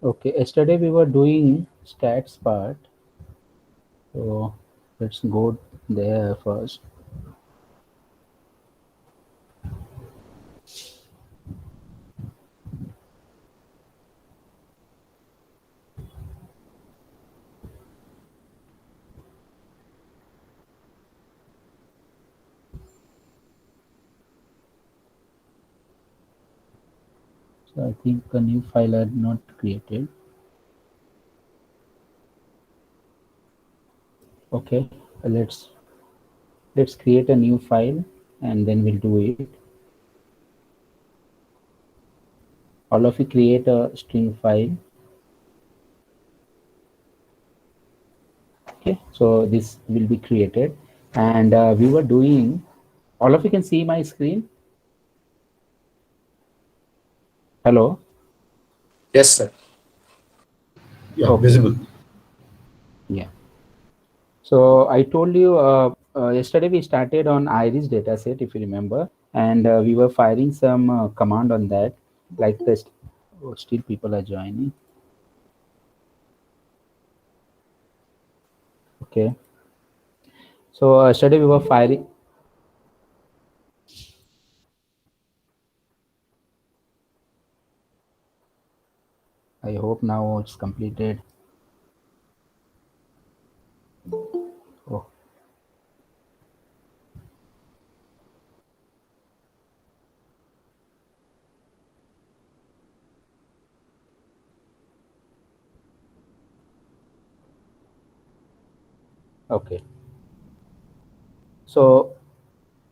Okay, yesterday we were doing stats part, so let's go there first. So I think a new file are not created. Okay, let's create a new file and then we'll do it. All of you create a string file. Okay, so this will be created, and we were doing. All of you can see my screen. Hello. Yes, sir. Yeah, Okay. visible. Yeah. So I told you yesterday we started on Iris dataset, if you remember, and we were firing some command on that, like this. Oh, still people are joining. Okay. So yesterday we were firing. I hope now it's completed. Oh, okay. So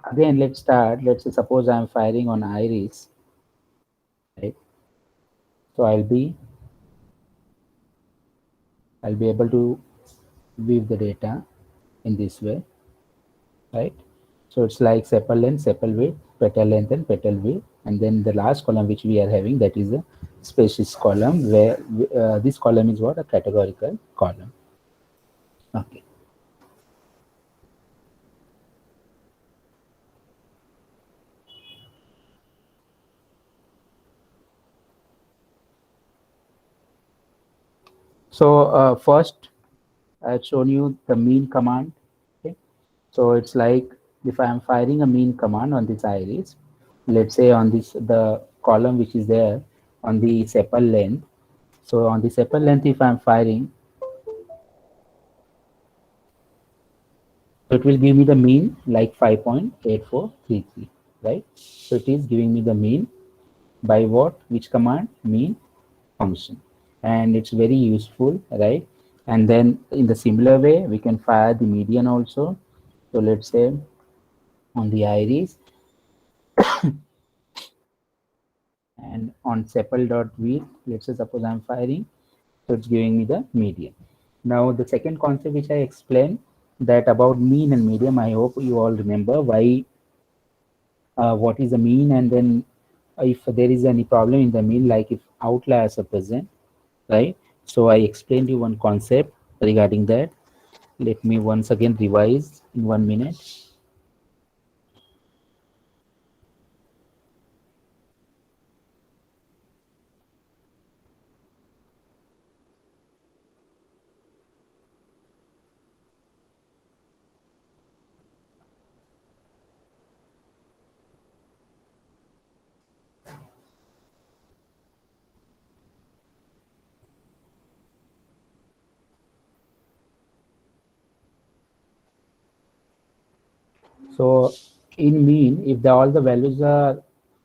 again, let's start. Let's say suppose I'm firing on Iris, right? So I'll be able to view the data in this way, right? So it's like sepal length, sepal width, petal length, and petal width, and then the last column which we are having, that is a species column, where this column is what, a categorical column. Okay. So first I've shown you the mean command. Okay. So it's like if I am firing a mean command on this iris, let's say on this the column which is there on the sepal length. So on the sepal length, if I'm firing, so it will give me the mean like 5.8433, right? So it is giving me the mean by what? Which command? Mean function. And it's very useful, right? And then in the similar way, we can fire the median also. So let's say on the iris and on sepal.width, let's say suppose I'm firing, so it's giving me the median. Now the second concept which I explained, that about mean and median, I hope you all remember why what is the mean, and then if there is any problem in the mean, like if outliers are present, right? So I explained you one concept regarding that. Let me once again revise in 1 minute. So in mean, if all the values are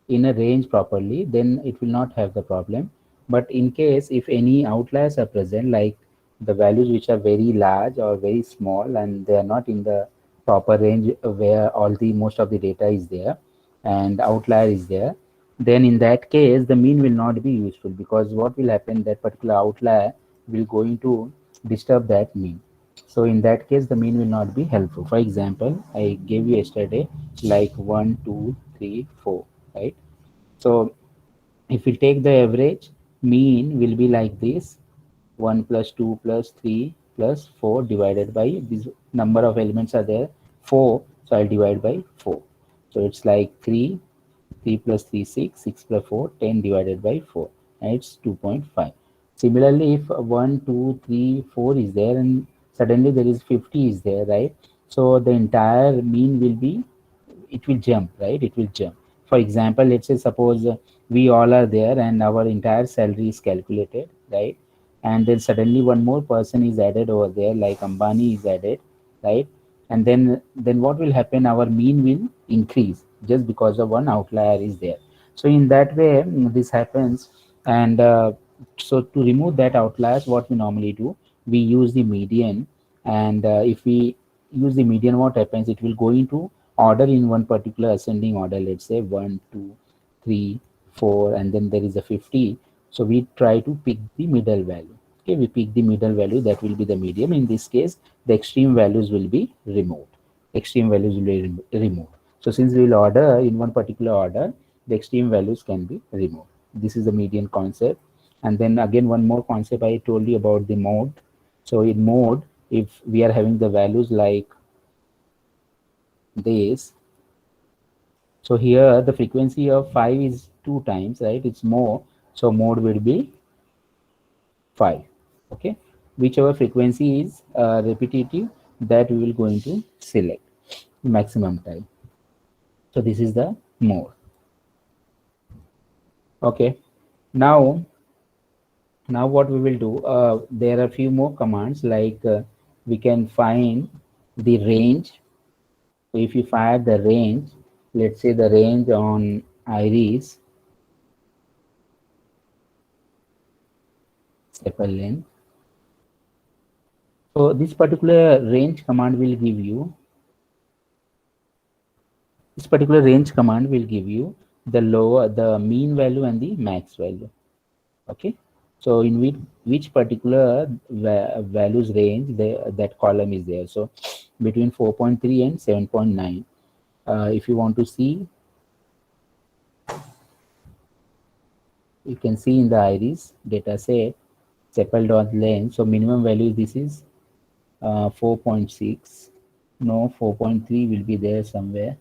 in a range properly, then it will not have the problem. But in case if any outliers are present, like the values which are very large or very small and they are not in the proper range where all the most of the data is there and outlier is there, then in that case the mean will not be useful, because what will happen, that particular outlier will going to disturb that mean. So in that case, the mean will not be helpful. For example, I gave you yesterday like 1, 2, 3, 4, right? So if we take the average, mean will be like this: 1 plus 2 plus 3 plus 4 divided by this number of elements are there, 4. So I'll divide by 4. So it's like 3, 3 plus 3, 6, 6 plus 4, 10 divided by 4, and it's 2.5. Similarly, if 1, 2, 3, 4 is there and suddenly there is 50 is there, right? So the entire mean will be, it will jump, right? It will jump. For example, let's say suppose we all are there and our entire salary is calculated, right? And then suddenly one more person is added over there, like Ambani is added, right? And then what will happen? Our mean will increase just because of one outlier is there. So in that way, this happens. And so to remove that outliers, what we normally do, we use the median. And if we use the median, what happens? It will go into order in one particular ascending order. Let's say 1, 2, 3, 4, and then there is a 50. So we try to pick the middle value. Okay, we pick the middle value, that will be the medium. In this case, the extreme values will be removed. Extreme values will be removed. So since we will order in one particular order, the extreme values can be removed. This is the median concept. And then again, one more concept I told you about the mode. So in mode, if we are having the values like this, so here the frequency of 5 is 2 times, right? It's more. So mode will be 5. Okay. Whichever frequency is repetitive, that we will going to select maximum time. So this is the mode. Okay. Now what we will do, there are a few more commands, like we can find the range. So if you fire the range, let's say the range on iris sepal length. So this particular range command will give you, the lower, the mean value and the max value. Okay. So in which particular values range that column is there. So between 4.3 and 7.9. If you want to see, you can see in the iris data set sepal dot length. So minimum value, this is 4.6. No, 4.3 will be there somewhere.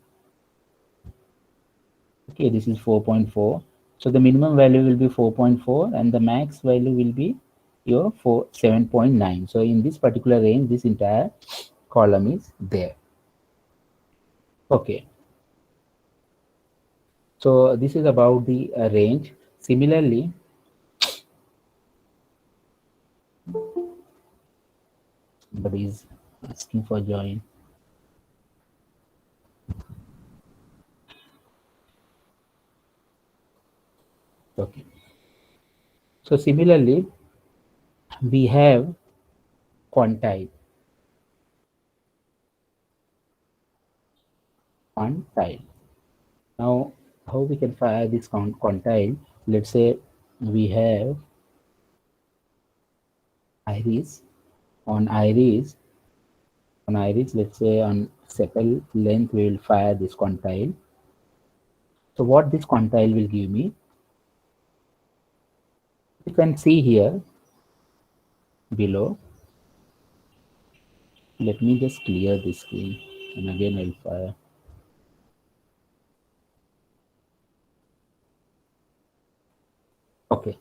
Okay, this is 4.4. So the minimum value will be 4.4 and the max value will be your 7.9. So in this particular range, this entire column is there. Okay. So this is about the range. Similarly, somebody is asking for join. Okay. So similarly, we have quantile. Now, how we can fire this quantile? Let's say we have iris. On iris, let's say on sepal length, we will fire this quantile. So what this quantile will give me, you can see here below. Let me just clear this screen and again I'll fire. Okay.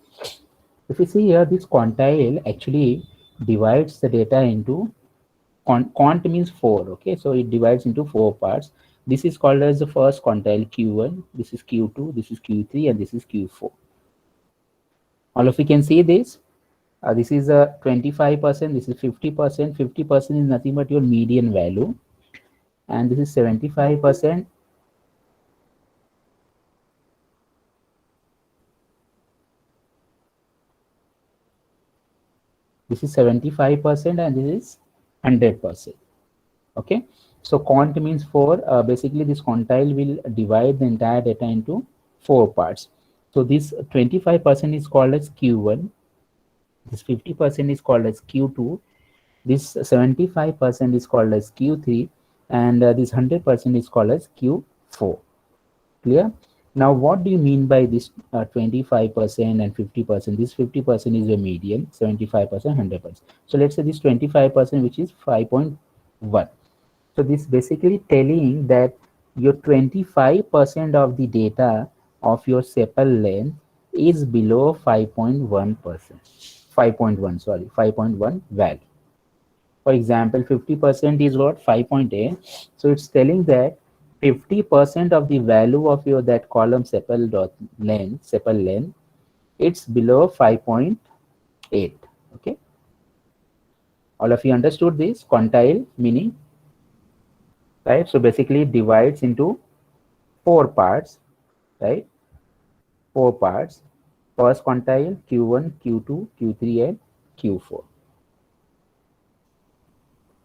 If you see here, this quantile actually divides the data into quant means 4. Okay, so it divides into 4 parts. This is called as the first quantile, Q1. This is Q2. This is Q3, and this is Q4. All of you can see this. This is a 25%. This is 50%. 50% is nothing but your median value, and this is 75%. This is 75%, and this is 100%. Okay, so quant means 4. Basically, this quantile will divide the entire data into 4 parts. So this 25% is called as Q1. This 50% is called as Q2. This 75% is called as Q3, and this 100% is called as Q4. Clear? Now, what do you mean by this 25% and 50%? This 50% is a median, 75%, 100%. So let's say this 25%, which is 5.1. So this basically telling that your 25% of the data of your sepal length is below 5.1%. 5.1, sorry, 5.1 val. For example, 50% is what? 5.8. So it's telling that 50% of the value of your that column sepal dot length, sepal length, it's below 5.8. Okay. All of you understood this? Quantile meaning, right? So basically it divides into 4 parts, right? 4 parts. First quantile, Q1, Q2, Q3, and Q4.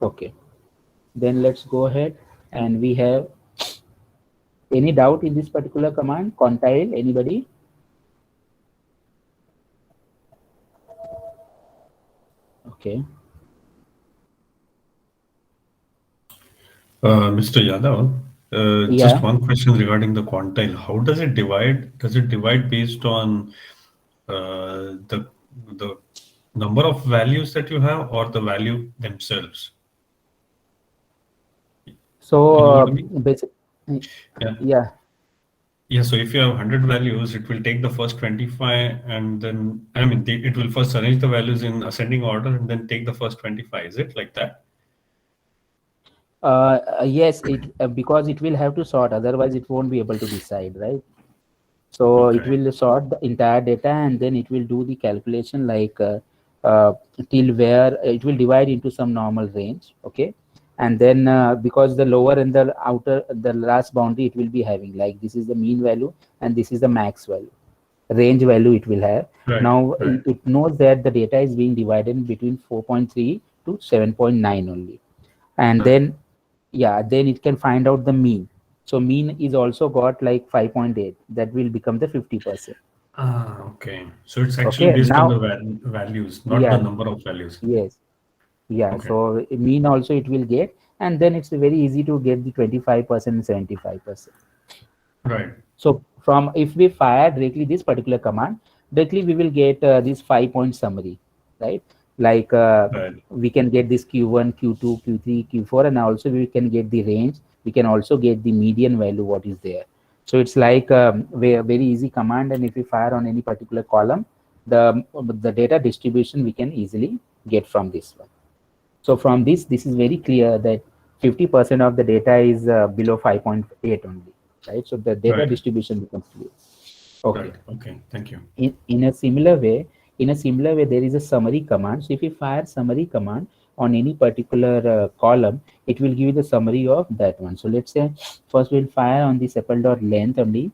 Okay. Then let's go ahead, and we have any doubt in this particular command? Quantile, anybody? Okay. Mr. Yadav, just Yeah. one question regarding the quantile. How does it divide? Does it divide based on the number of values that you have or the value themselves? So You know what I mean? basic, Yeah. yeah. Yeah, so if you have 100 values, it will take the first 25 and then, I mean, it will first arrange the values in ascending order and then take the first 25. Is it like that? Yes, it because it will have to sort, otherwise it won't be able to decide, right? So it Okay. will sort the entire data, and then it will do the calculation like till where it will divide into some normal range. Okay. And then because the lower and the outer, the last boundary it will be having, like this is the mean value and this is the max value, range value it will have. Right, Now right, it knows that the data is being divided between 4.3 to 7.9 only. And right. then, yeah, then it can find out the mean. So mean is also got like 5.8, that will become the 50%. Ah, okay. So it's actually Okay, based on the now, values, not the yeah, number of values. yes, yeah. Okay, So mean also it will get, and then it's very easy to get the 25% and 75%. right, So from, if we fire directly this particular command, directly we will get this 5 point summary, right? Like right, we can get this Q1, Q2, Q3, Q4, and also we can get the range. We can also get the median value, what is there. So it's like very easy command, and if we fire on any particular column, the data distribution we can easily get from this one. So from this is very clear that 50% of the data is below 5.8 only, right? So the data right, distribution becomes clear. Okay. right. Okay, thank you. In a similar way, there is a summary command. So if you fire summary command on any particular column, it will give you the summary of that one. So let's say first we'll fire on the sepal dot length only.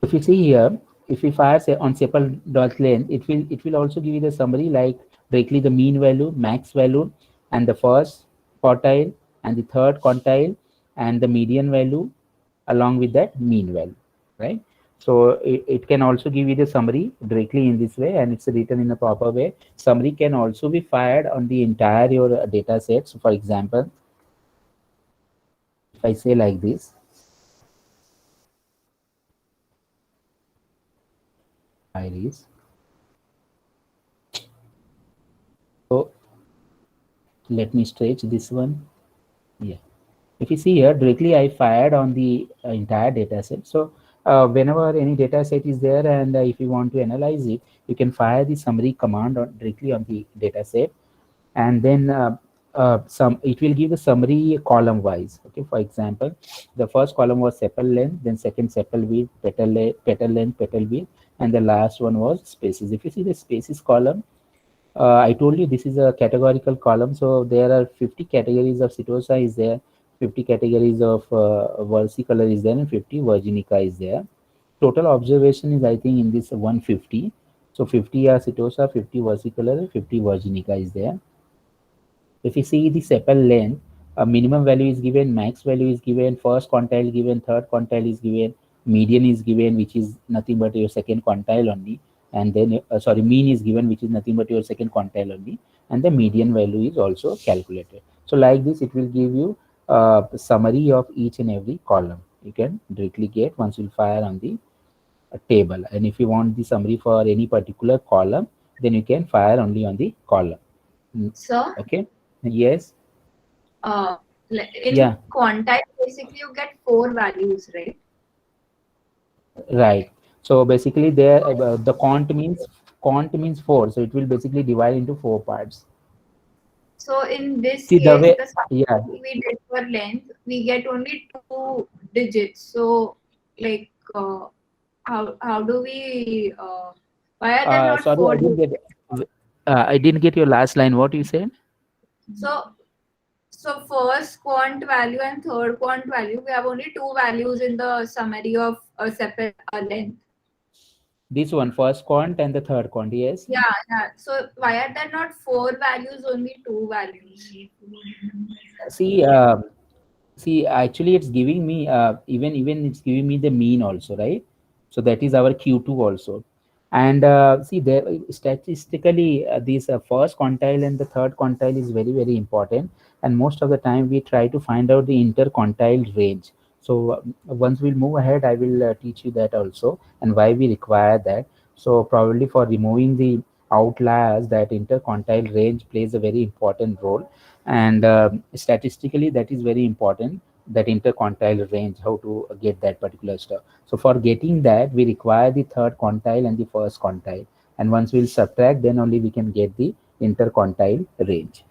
If you see here, if we fire say on sepal dot length, it will also give you the summary like directly the mean value, max value, and the first quartile and the third quantile and the median value along with that mean value, right? So it can also give you the summary directly in this way, and it's written in a proper way. Summary can also be fired on the entire your data set. So for example, if I say like this, iris. So let me stretch this one. Yeah. If you see here, directly I fired on the entire data set. So whenever any data set is there, and if you want to analyze it, you can fire the summary command directly on the data set, and then some it will give the summary column wise. Okay, for example, the first column was sepal length, then second sepal width, petal length, petal width, and the last one was spaces. If you see the spaces column, I told you this is a categorical column, so there are 50 categories of Setosa is there, 50 categories of versicolor is there, and 50 virginica is there. Total observation is, I think, in this 150. So 50 are Setosa, 50 versicolor, 50 virginica is there. If you see the sepal length, a minimum value is given, max value is given, first quantile given, third quantile is given, median is given, which is nothing but your second quantile only, and then sorry, mean is given, which is nothing but your second quantile only, and the median value is also calculated. So like this, it will give you a summary of each and every column. You can directly get once you fire on the table, and if you want the summary for any particular column, then you can fire only on the column. Sir, Okay. Yes. In Yeah, quantile, basically you get 4 values, right? right. So basically there the quant means 4, so it will basically divide into 4 parts. So in this See the case, way, the yeah. summary we did for length, we get only 2 digits. So like, how do we? Why are there not Sorry, 4 digits? I didn't get your last line. What you said? So so first quant value and third quant value, we have only 2 values in the summary of a separate length. This one, first quant and the third quant. Yes. Yeah, yeah. So why are there not 4 values, only 2 values? See, actually, it's giving me even it's giving me the mean also, right? So that is our Q2 also. And see, there statistically, this first quantile and the third quantile is very important. And most of the time, we try to find out the interquantile range. So once we'll move ahead, I will teach you that also and why we require that. So probably for removing the outliers, that interquantile range plays a very important role, and statistically that is very important, that interquantile range, how to get that particular stuff. So for getting that, we require the third quantile and the first quantile, and once we'll subtract, then only we can get the interquantile range.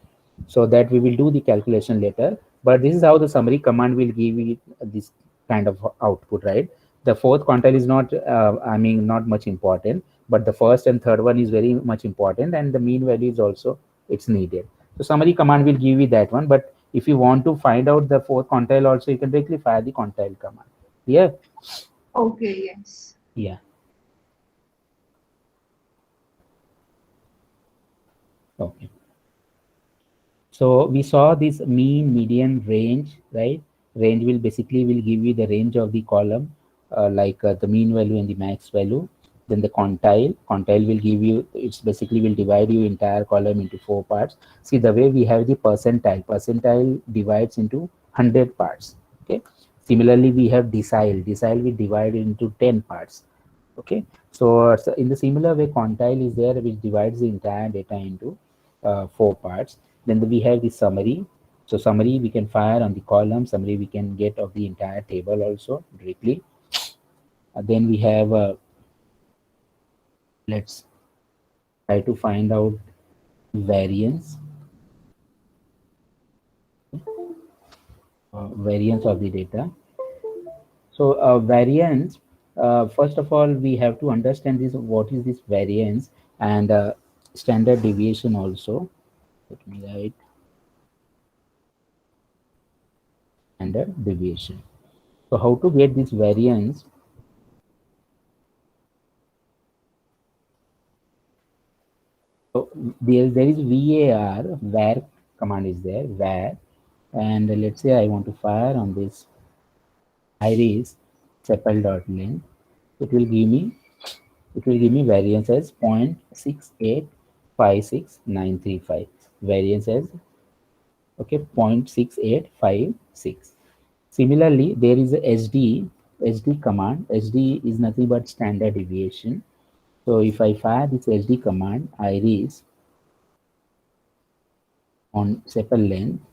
So that we will do the calculation later, but this is how the summary command will give you this kind of output, right? The fourth quantile is not not much important, but the first and third one is very much important, and the mean value is also it's needed. So summary command will give you that one, but if you want to find out the fourth quantile also, you can directly fire the quantile command. Yeah. Okay, yes. Yeah. Okay. So we saw this mean, median, range, right? Range will basically will give you the range of the column, the mean value and the max value. Then the quantile will give you, it's basically will divide you entire column into 4 parts. See the way we have the percentile divides into 100 parts. Okay. Similarly, we have decile we divide into 10 parts. Okay. So in the similar way, quantile is there, which divides the entire data into 4 parts. Then we have the summary. So summary we can fire on the column, summary we can get of the entire table also directly. Then we have let's try to find out variance, variance of the data. So variance, first of all, we have to understand this, what is this variance, and standard deviation also. Let me write standard deviation. So how to get this variance? So there is var command is there, var, and let's say I want to fire on this iris sepal.length. It will give me variance as 0.6856935. Variance as okay 0.6856. Similarly, there is a SD command. SD is nothing but standard deviation. So if I fire this SD command, iris on sepal length,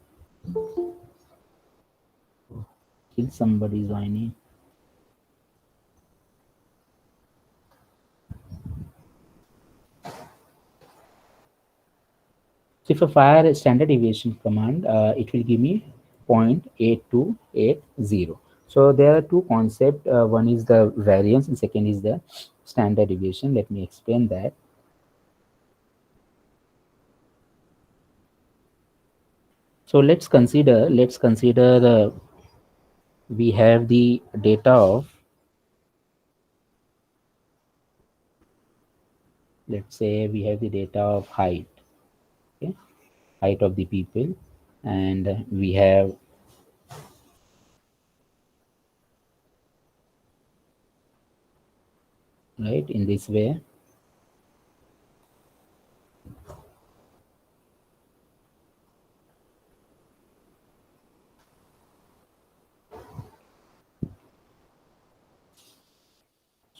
kill somebody joining. So if I fire a standard deviation command, it will give me 0.8280. So there are two concepts. One is the variance and second is the standard deviation. Let me explain that. So let's consider we have the data of, let's say we have the data of height, okay, height of the people, and we have right in this way.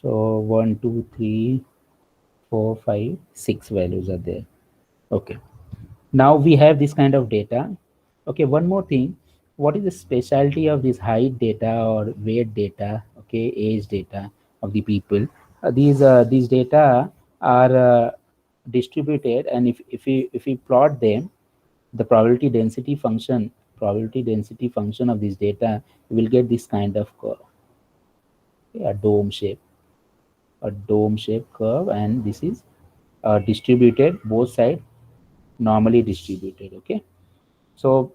So 1, 2, 3, 4, 5, 6 values are there. Okay. Now we have this kind of data. Okay, one more thing. what is the specialty of this height data or weight data, okay, age data of the people? These data are distributed, and if we plot them, the probability density function of this data, you will get this kind of curve, okay, a dome shape curve, and this is distributed both side, normally distributed. Okay, so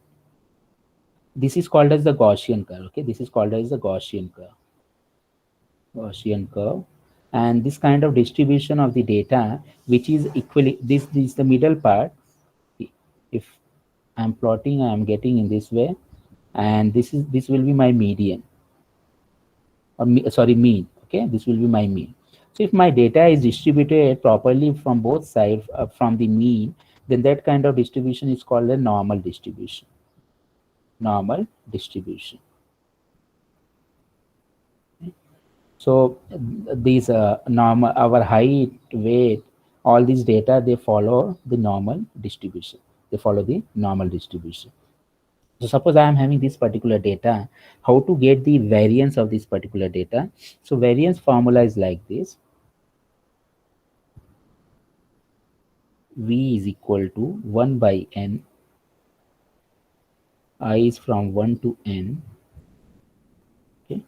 this is called as the Gaussian curve. Okay, this is called as the Gaussian curve, and this kind of distribution of the data, which is equally, this is the middle part. If I'm plotting, I'm getting in this way, and this will be my median, or sorry, mean. Okay, this will be my mean. So if my data is distributed properly from both sides, from the mean, then that kind of distribution is called a normal distribution. Normal distribution. So these normal, our height, weight, all these data, they follow the normal distribution. They follow the normal distribution. So suppose I am having this particular data, how to get the variance of this particular data? So variance formula is like this. V is equal to 1 by n. I is from 1 to n. Okay.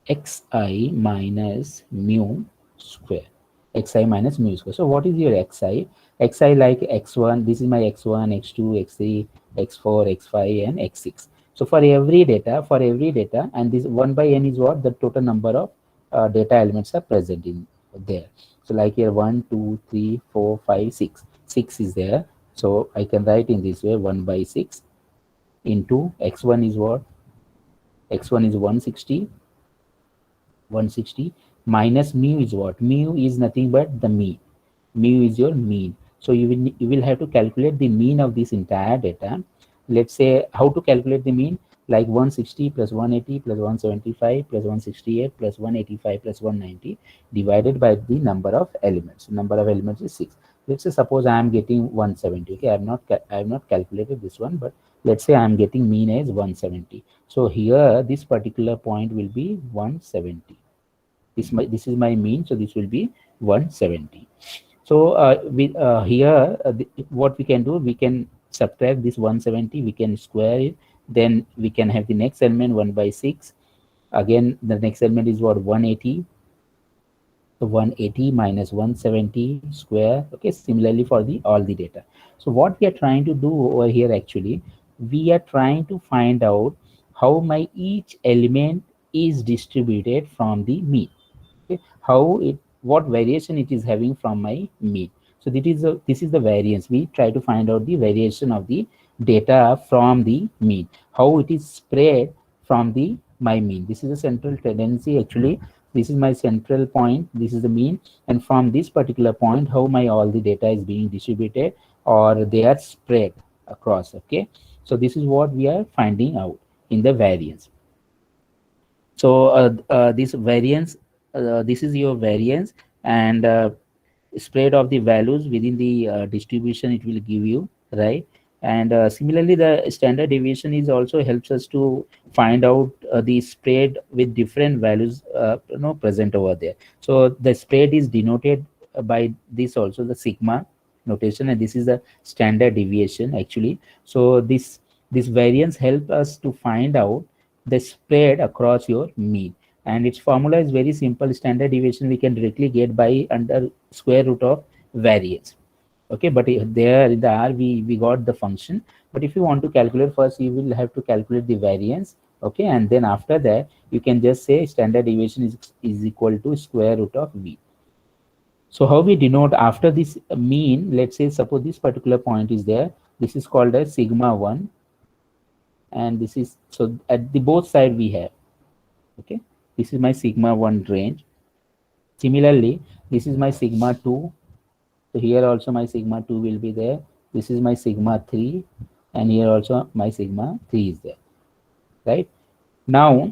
Xi minus mu square. Xi minus mu square. So what is your xi? Xi like x1. This is my x1, x2, x3, x4, x5, and x6. So for every data, and this 1 by n is what? The total number of data elements are present in there. So like here 1, 2, 3, 4, 5, 6. 6 is there. So I can write in this way 1 by 6 into x1 is what? X1 is 160 minus mu is what? Mu is nothing but the mean. Mu is your mean. So you will have to calculate the mean of this entire data. Let's say how to calculate the mean, like 160 plus 180 plus 175 plus 168 plus 185 plus 190 divided by the number of elements. Number of elements is 6. Let's say suppose I am getting 170. Okay, I have not calculated this one, but let's say I am getting mean as 170. So here this particular point will be 170. This is my mean, so this will be 170. So here what we can do, we can subtract this 170, we can square it, then we can have the next element 1 by 6. Again the next element is what? 180. So 180 minus 170 square. Okay, similarly for the all the data. So what we are trying to do over here, actually we are trying to find out how my each element is distributed from the mean. Okay, how it, what variation it is having from my mean. So this is the variance. We try to find out the variation of the data from the mean, how it is spread from the my mean. This is a central tendency, actually this is my central point, this is the mean, and from this particular point how my all the data is being distributed or they are spread across. Okay, so this is what we are finding out in the variance. So this variance, this is your variance, and spread of the values within the distribution it will give you, right? And similarly the standard deviation is also helps us to find out the spread with different values present over there. So the spread is denoted by this also, the sigma notation, and this is the standard deviation actually. So this variance help us to find out the spread across your mean, and its formula is very simple. Standard deviation we can directly get by under square root of variance. Okay, but there in the R we got the function, but if you want to calculate, first you will have to calculate the variance. Okay, and then after that you can just say standard deviation is equal to square root of V. So how we denote after this mean? Let's say suppose this particular point is there, this is called as sigma 1, and this is, so at the both side we have, okay, this is my sigma 1 range. Similarly this is my sigma 2, so here also my sigma 2 will be there. This is my sigma 3, and here also my sigma 3 is there, right? Now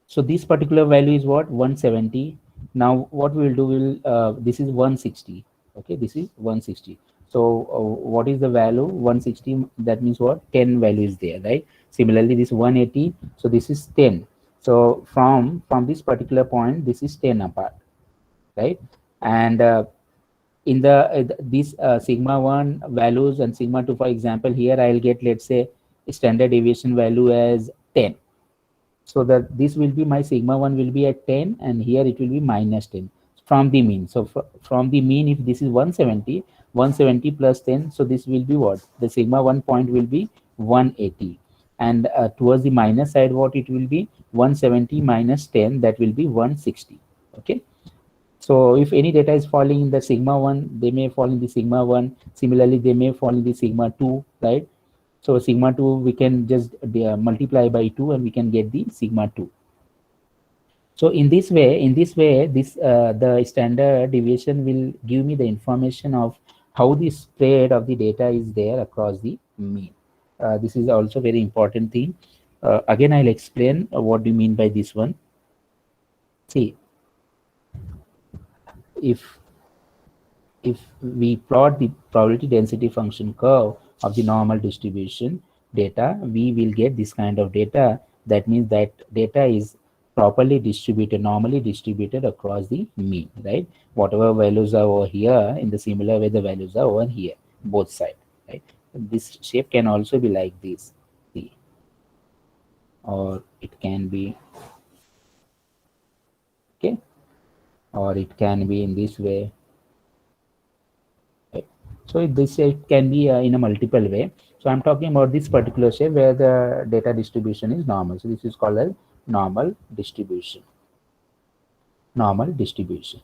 so this particular value is what? 170. Now what we will do, will this is 160. Okay, this is 160. So what is the value? 160, that means what? 10 value is there, right? Similarly, this 180, so this is 10. So from this particular point, this is 10 apart, right? And in the these sigma 1 values and sigma 2, for example, here I'll get, let's say, standard deviation value as 10. So that this will be, my sigma 1 will be at 10, and here it will be minus 10 from the mean. So from the mean, if this is 170, 170 plus 10, so this will be what? The sigma 1 point will be 180, and towards the minus side, what it will be? 170 minus 10, that will be 160. Okay. So if any data is falling in the sigma 1, they may fall in the sigma 1. Similarly, they may fall in the sigma 2, right? So sigma 2, we can just multiply by 2 and we can get the sigma 2. So in this way, this the standard deviation will give me the information of how the spread of the data is there across the mean. This is also very important thing. Again, I'll explain what do you mean by this one. See, if we plot the probability density function curve of the normal distribution data, we will get this kind of data. That means that data is properly distributed, normally distributed across the mean, right? Whatever values are over here, in the similar way, the values are over here, both sides, right? This shape can also be like this, see, or it can be, okay, or it can be in this way. So this shape can be in a multiple way. So I'm talking about this particular shape where the data distribution is normal. So this is called as normal distribution. Normal distribution.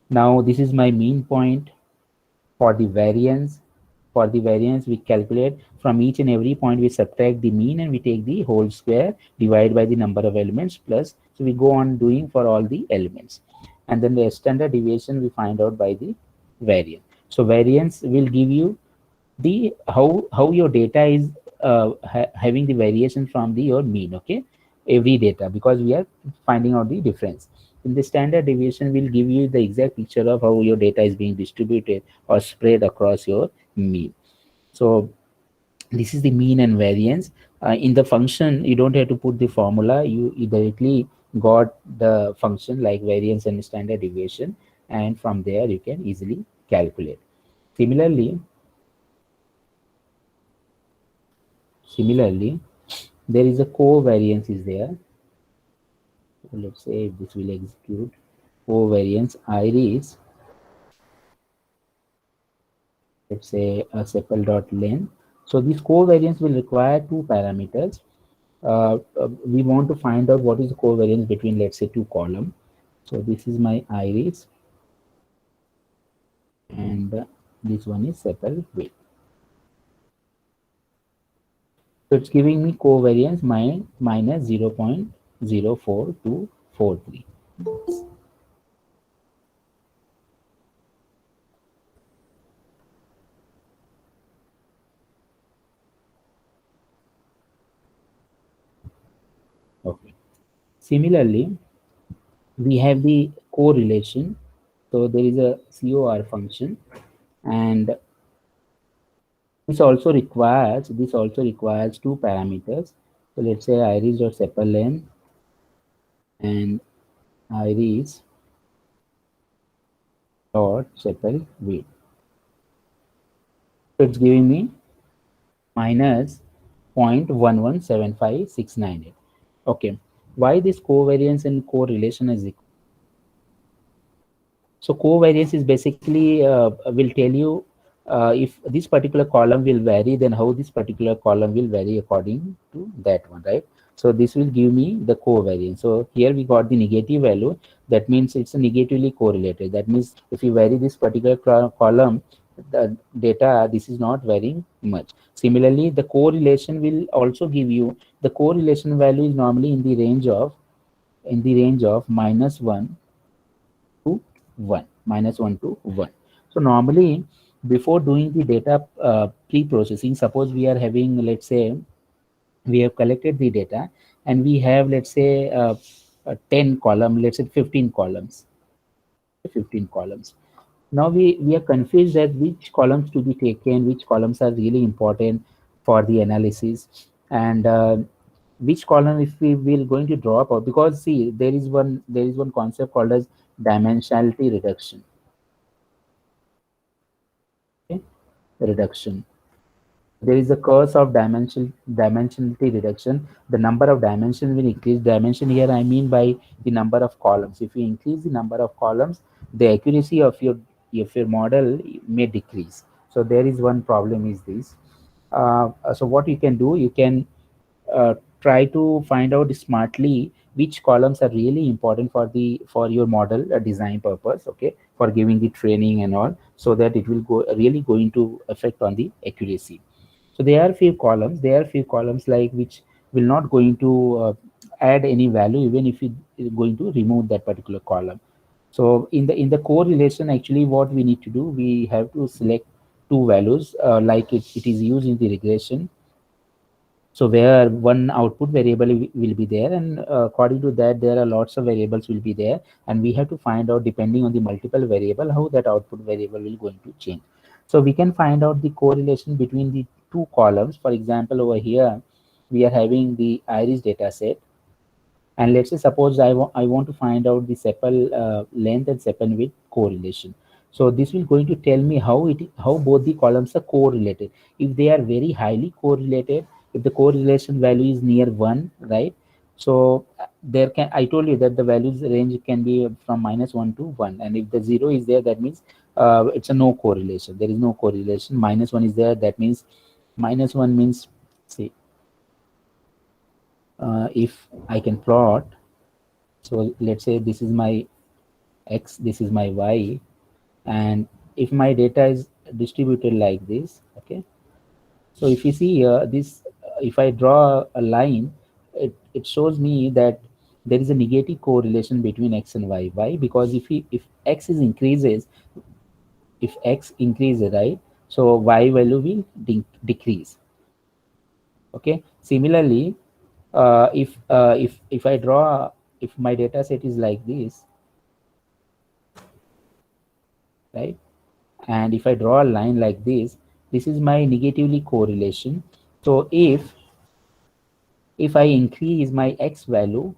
Now this is my mean point. For the variance, we calculate from each and every point, we subtract the mean and we take the whole square, divide by the number of elements plus. So we go on doing for all the elements, and then the standard deviation we find out by the variance. So variance will give you the how your data is having the variation from the your mean, okay, every data, because we are finding out the difference. In the standard deviation will give you the exact picture of how your data is being distributed or spread across your mean. So this is the mean and variance. In the function, you don't have to put the formula, you directly got the function like variance and standard deviation, and from there you can easily calculate. Similarly, there is a covariance is there. So let's say if this will execute covariance iris, let's say a sepal.length. So this covariance will require two parameters. We want to find out what is the covariance between, let's say, two columns. So this is my iris, and this one is sepal width. So it's giving me covariance minus 0.04243. Okay. Similarly, we have the correlation. So there is a COR function, and this also requires two parameters. So let's say iris dot sepal length and iris dot sepal width. So it's giving me minus 0.1175698. Okay, why this covariance and correlation is equal? So covariance is basically will tell you if this particular column will vary, then how this particular column will vary according to that one, right? So this will give me the covariance. So here we got the negative value. That means it's a negatively correlated. That means if you vary this particular column, the data, this is not varying much. Similarly, the correlation will also give you the correlation value is normally in the range of -1 to 1, -1 to 1. So normally, before doing the data pre-processing, suppose we are having, let's say, we have collected the data and we have, let's say, 10 column, let's say 15 columns. Now we are confused that which columns to be taken, which columns are really important for the analysis, and which column if we will going to drop out, because see there is one concept called as dimensionality reduction. Okay, reduction. There is a curse of dimensionality reduction. The number of dimensions will increase. Dimension here I mean by the number of columns. If you increase the number of columns, the accuracy of your model may decrease. So there is one problem is this. So what you can do, you can try to find out smartly which columns are really important for your model design purpose, okay, for giving the training and all, so that it will go really going to affect on the accuracy. So there are few columns. There are few columns like which will not going to add any value even if you are going to remove that particular column. So in the correlation, actually, what we need to do, we have to select two values like it is used in the regression. So where one output variable will be there, and according to that, there are lots of variables will be there, and we have to find out depending on the multiple variable how that output variable will going to change. So we can find out the correlation between the two columns. For example, over here we are having the iris data set, and let's say suppose I want to find out the sepal length and sepal width correlation. So this will going to tell me how both the columns are correlated. If they are very highly correlated, if the correlation value is near 1, right? So there can, I told you that the values range can be from -1 to 1, and if the 0 is there, that means it's a no correlation. There is no correlation. -1 is there, that means -1 means, see, if I can plot, so let's say this is my x, this is my y, and if my data is distributed like this, okay. So if you see here, this if I draw a line, it shows me that there is a negative correlation between x and y. Why? Because if x is increases, if x increases, right, so y value will decrease. Okay. Similarly, if I draw, if my data set is like this, right, and if I draw a line like this is my negatively correlation. So if I increase my x value,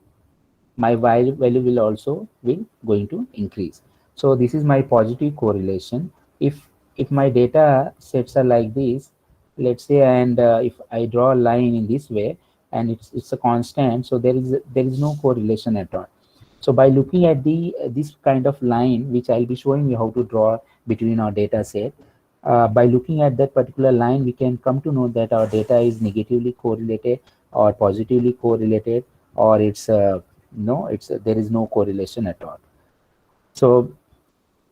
my y value will also will going to increase. So this is my positive correlation. If my data sets are like this, let's say, and if I draw a line in this way and it's a constant, so there is no correlation at all. So by looking at the this kind of line, which I'll be showing you how to draw between our data set, by looking at that particular line, we can come to know that our data is negatively correlated or positively correlated, or it's no, it's there is no correlation at all. So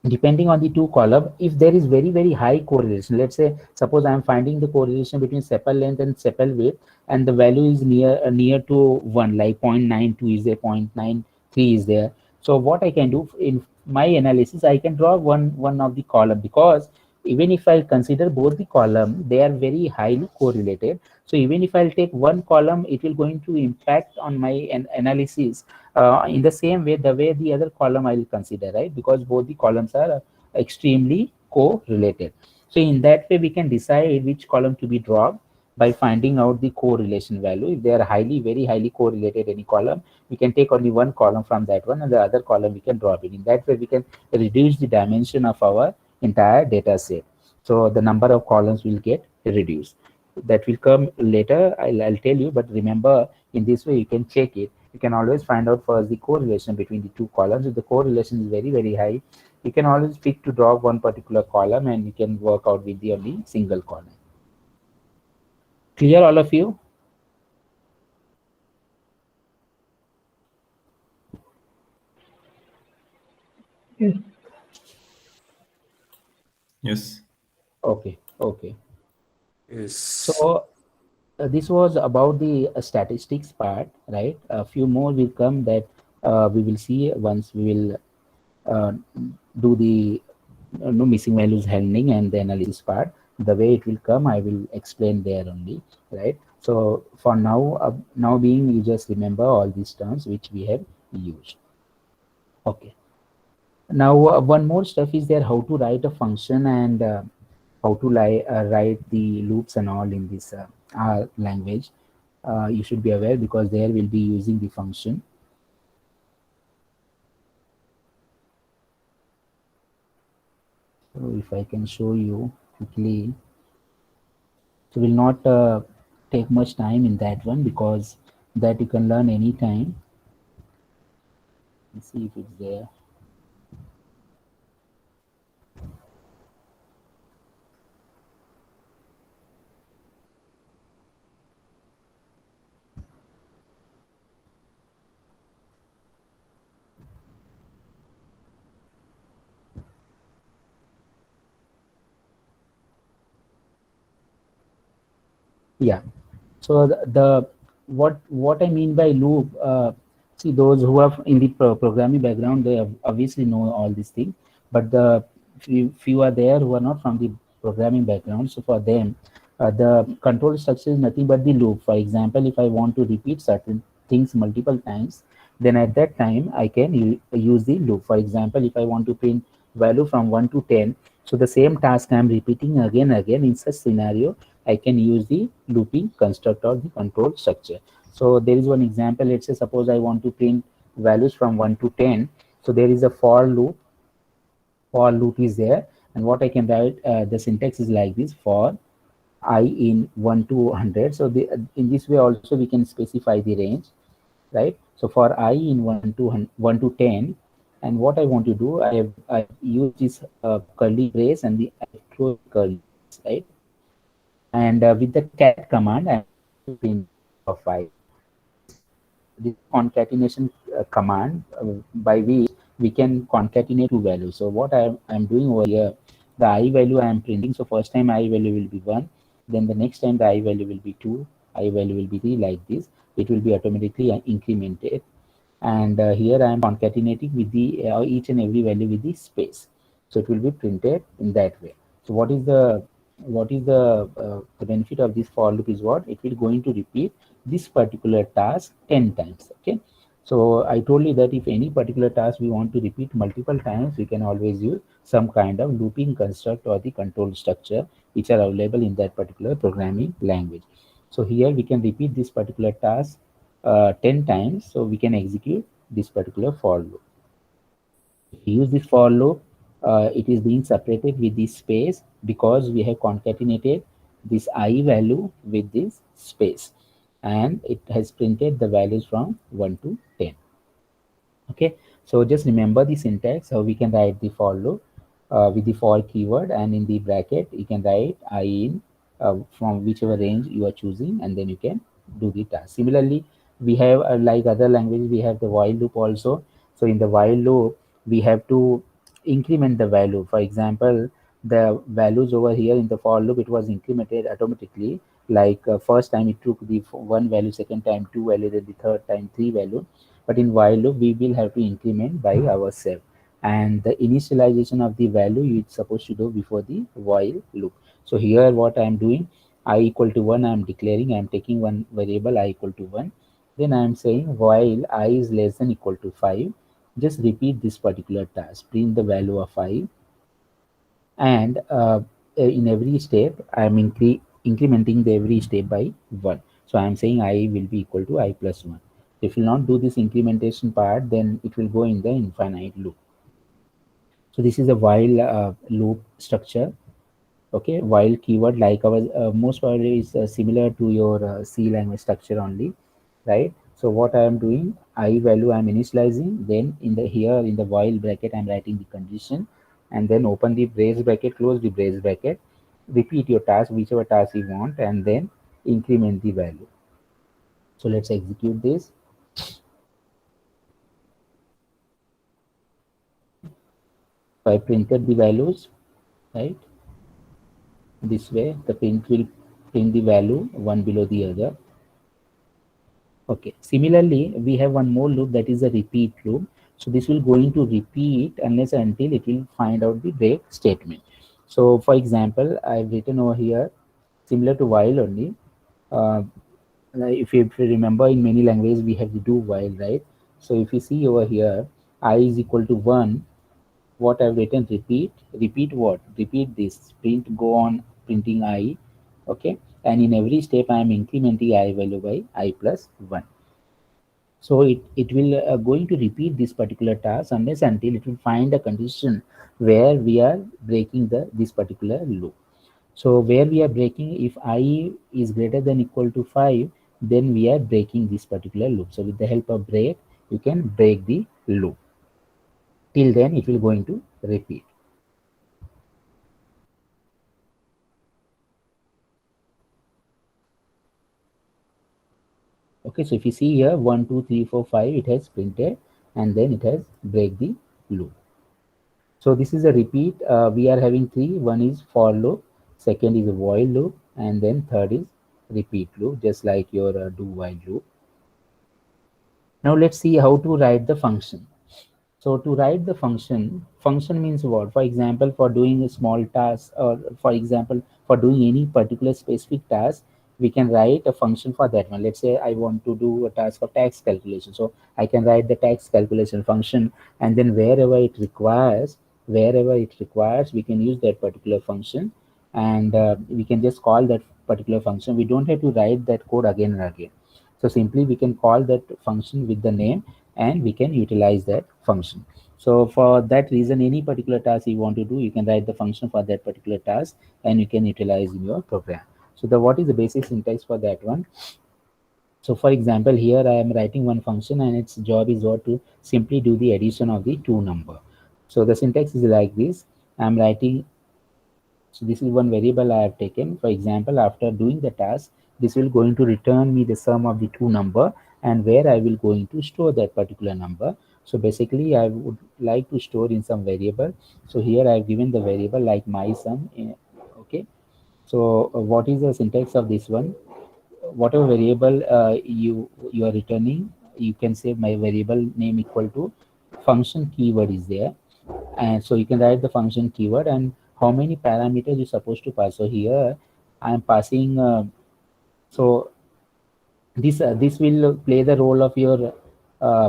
depending on the two column, if there is very high correlation, let's say suppose I am finding the correlation between sepal length and sepal width, and the value is near to 1, like 0.92 is there, 0.93 is there. So what I can do in my analysis, I can draw one of the column, because even if I consider both the column, they are very highly correlated. So even if I'll take one column, it will going to impact on my analysis in the same way the way the other column I will consider, right? Because both the columns are extremely correlated. So in that way, we can decide which column to be dropped by finding out the correlation value. If they are very highly correlated, any column, we can take only one column from that one, and the other column we can drop it. In that way, we can reduce the dimension of our entire data set. So the number of columns will get reduced. That will come later. I'll tell you, but remember, in this way you can check it. You can always find out first the correlation between the two columns. If the correlation is very high, you can always pick to drop one particular column, and you can work out with the only single column. Clear, all of you? Yes. Okay. Yes. So this was about the statistics part, right? A few more will come that we will see once we will uh, do the no missing values handling and the analysis part. The way it will come, I will explain there only, right? So for now, now being, you just remember all these terms which we have used. Okay. Now, one more stuff is there, how to write a function and how to write the loops and all in this R language. You should be aware because there will be using the function. So if I can show you quickly, so will not take much time in that one because that you can learn anytime. Let's see if it's there. Yeah. So the what I mean by loop, see those who are in the programming background, they obviously know all these things, but the few are there who are not from the programming background. So for them, the control structure is nothing but the loop. For example, if I want to repeat certain things multiple times, then at that time I can use the loop. For example, if I want to print value from 1 to 10, so the same task I am repeating again and again, in such scenario I can use the looping construct or the control structure. So there is one example. Let's say suppose I want to print values from 1 to 10. So there is a for loop. For loop is there, and what I can write, the syntax is like this: for I in 1 to 100. So in this way also we can specify the range, right? So for I in 1 to 10, and what I want to do, I use this curly brace and the I close curly brace, right? And with the cat command, I'm print of 5. This concatenation command, by which we can concatenate two values. So what I'm doing over here, the I value I am printing. So first time I value will be 1, then the next time the I value will be 2, I value will be 3, like this. It will be automatically incremented. And here I am concatenating with the each and every value with the space. So it will be printed in that way. So what is the benefit of this for loop is what it will going to repeat this particular task 10 times. Okay, so I told you that if any particular task we want to repeat multiple times, we can always use some kind of looping construct or the control structure which are available in that particular programming language. So here we can repeat this particular task 10 times, so we can execute this particular for loop. If we use this for loop, it is being separated with this space because we have concatenated this I value with this space, and it has printed the values from 1 to 10. Okay, so just remember the syntax, how we can write the for loop with the for keyword, and in the bracket you can write I in from whichever range you are choosing, and then you can do the task. Similarly, we have like other languages, we have the while loop also. So in the while loop, we have to increment the value. For example, the values over here in the for loop, it was incremented automatically. Like first time it took the one value, second time two value, then the third time three value. But in while loop, we will have to increment by ourselves, and the initialization of the value you supposed to do before the while loop. So here what I am doing, I equal to 1, I am declaring, I am taking one variable I equal to 1, then I am saying while I is less than equal to 5, just repeat this particular task, print the value of 5, and in every step I am incrementing the every step by 1. So I am saying I will be equal to I plus 1. If you will not do this incrementation part, then it will go in the infinite loop. So this is a while loop structure. Okay, while keyword, like our most probably is similar to your C language structure only, right? So what I am doing, I value I am initializing, then in the here in the while bracket I am writing the condition, and then open the brace bracket, close the brace bracket, repeat your task, whichever task you want, and then increment the value. So let's execute this. So I printed the values, right? This way the print will print the value one below the other. Okay, similarly we have one more loop, that is a repeat loop. So this will going to repeat unless until it will find out the break statement. So for example, I've written over here similar to while only. uh, like if you remember, in many languages we have the do while, right? So if you see over here, I is equal to 1, what I've written, repeat what? Repeat this, print, go on printing I, okay? And in every step, I am incrementing I value by I plus 1. So it will going to repeat this particular task unless until it will find a condition where we are breaking this particular loop. So where we are breaking, if I is greater than equal to 5, then we are breaking this particular loop. So with the help of break, you can break the loop. Till then, it will going to repeat. Okay, so if you see here, 1, 2, 3, 4, 5, it has printed, and then it has break the loop. So this is a repeat. We are having 3. One is for loop, second is a while loop, and then third is repeat loop, just like your do while loop. Now let's see how to write the function. So to write the function means what? For example, for doing a small task, or for example, for doing any particular specific task, we can write a function for that one. Let's say I want to do a task of tax calculation. So I can write the tax calculation function, and then wherever it requires, we can use that particular function, and we can just call that particular function. We don't have to write that code again and again. So simply we can call that function with the name, and we can utilize that function. So for that reason, any particular task you want to do, you can write the function for that particular task, and you can utilize in your program. So what is the basic syntax for that one? So for example, here I am writing one function, and its job is what? To simply do the addition of the two number. So the syntax is like this. I'm writing, so this is one variable I have taken. For example, after doing the task, this will going to return me the sum of the two number, and where I will going to store that particular number. So basically, I would like to store in some variable. So here I have given the variable like my sum. Okay. So what is the syntax of this one? Whatever variable you are returning, you can say my variable name equal to function keyword is there, and so you can write the function keyword and how many parameters you're supposed to pass. So here I am passing so this will play the role of your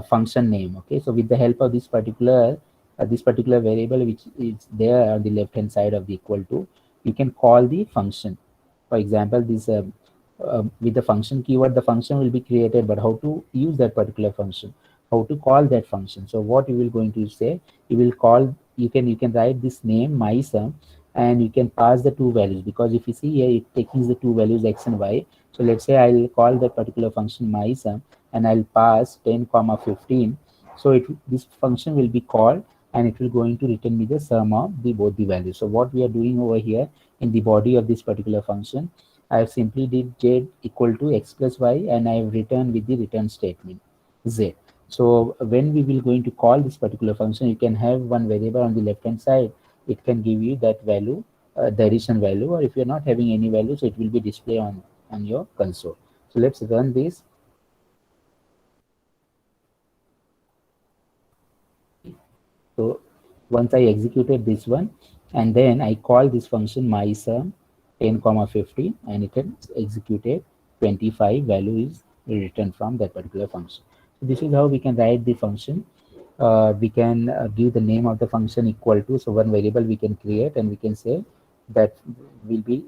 function name. Okay, so with the help of this particular variable which is there on the left hand side of the equal to, you can call the function. For example, this with the function keyword, the function will be created, but how to use that particular function, how to call that function? So what you will going to say, you will call, you can write this name my sum, and you can pass the two values, because if you see here, it takes the two values x and y. So let's say I'll call that particular function my sum, and I'll pass 10 comma 15. So this function will be called, and it will going to return me the sum of both the values. So what we are doing over here in the body of this particular function, I have simply did z equal to x plus y, and I have returned with the return statement z. So when we will going to call this particular function, you can have one variable on the left hand side. It can give you that value, the addition value, or if you're not having any value, so it will be displayed on your console. So let's run this. So once I executed this one, and then I call this function my sum 10 comma 15, and it can executed 25 value is returned from that particular function. So this is how we can write the function. We can give the name of the function equal to, so one variable we can create, and we can say that will be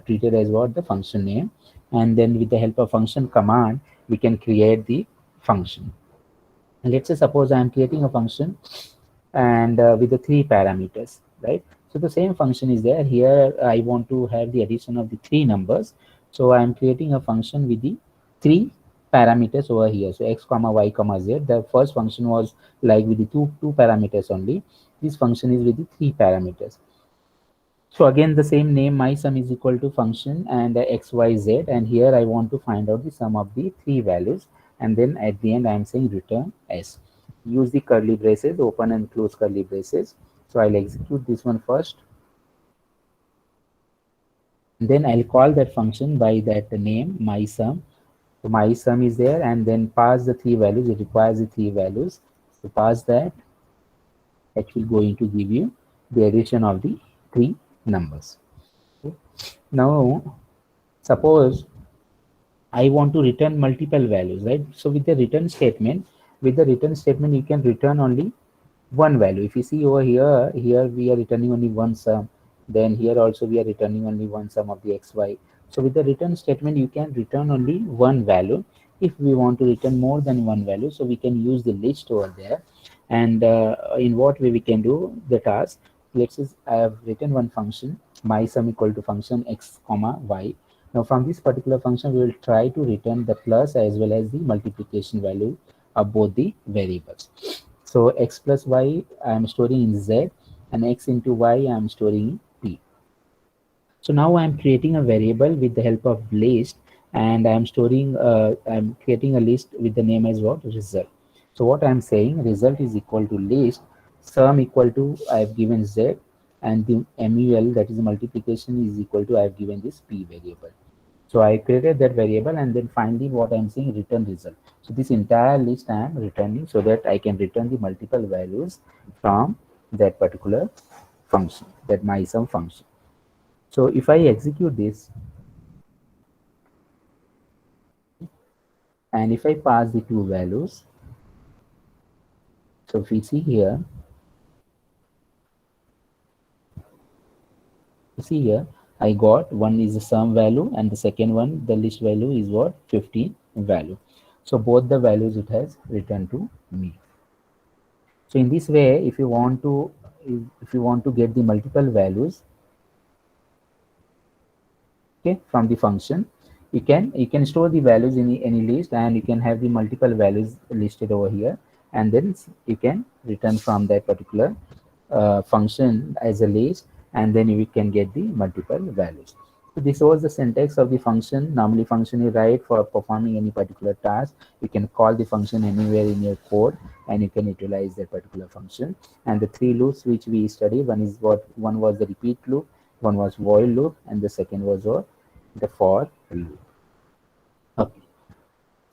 treated as what? The function name. And then with the help of function command, we can create the function. And let's say suppose I am creating a function, and with the 3 parameters, right? So the same function is there here. I want to have the addition of the 3 numbers. So I am creating a function with the 3 parameters over here. So x comma y comma z. The first function was like with the two parameters only. This function is with the 3 parameters. So again, the same name, my sum is equal to function and x, y, z. And here I want to find out the sum of the 3 values. And then at the end, I am saying return s. Use the curly braces, open and close curly braces. So I'll execute this one first. And then I'll call that function by that name, my sum. So my sum is there, and then pass the 3 values. It requires the 3 values. So pass that. It will going to give you the addition of the 3 numbers. Okay. Now, suppose I want to return multiple values, right? So with the return statement, you can return only one value. If you see over here, here we are returning only one sum. Then here also we are returning only one sum of the xy. So with the return statement, you can return only one value. If we want to return more than one value, so we can use the list over there. And in what way we can do the task? Let's say I have written one function, my sum equal to function x comma y. Now from this particular function, we will try to return the plus as well as the multiplication value of both the variables. So x plus y I am storing in z, and x into y I am storing in p. So now I am creating a variable with the help of list, and I'm creating a list with the name as what? Result. So what I'm saying, result is equal to list, sum equal to I've given z, and the mul, that is the multiplication, is equal to I've given this p variable. So I created that variable, and then finally what I'm saying, return result. So this entire list I am returning so that I can return the multiple values from that particular function, that my sum function. So if I execute this, and if I pass the two values, so if we see here, I got one is the sum value, and the second one, the list value, is what? 15 value. So both the values it has returned to me. So in this way, if you want to get the multiple values, okay, from the function, you can store the values in any list, and you can have the multiple values listed over here, and then you can return from that particular function as a list, and then you can get the multiple values. So this was the syntax of the function. Normally function you write for performing any particular task. You can call the function anywhere in your code, and you can utilize that particular function. And the three loops which we studied, one was the repeat loop, one was while loop, and the second was what? The for loop. Okay.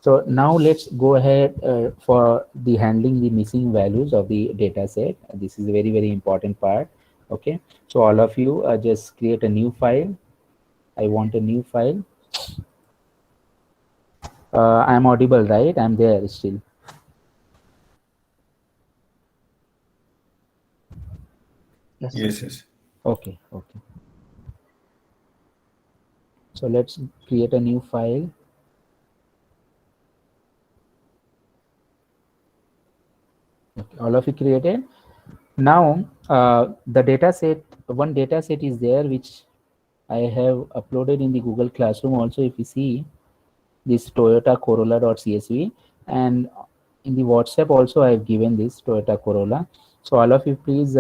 So now let's go ahead for the handling the missing values of the data set. This is a very, very important part. Okay. So all of you just create a new file. I want a new file. I'm audible, right? I'm there still. Yes, yes. Okay. Okay. So let's create a new file. Okay. All of you created. Now the data set, one data set is there which I have uploaded in the Google Classroom also. If you see this Toyota Corolla.csv, and in the WhatsApp also I have given this Toyota Corolla. So all of you please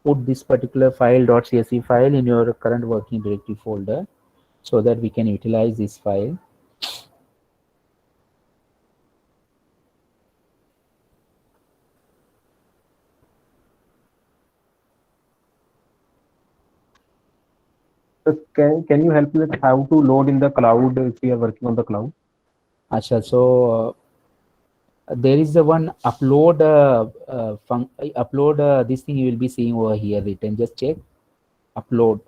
put this particular file .csv file in your current working directory folder so that we can utilize this file. So can you help me with how to load in the cloud if we are working on the cloud? Acha, so there is the one upload this thing you will be seeing over here written. Just check upload.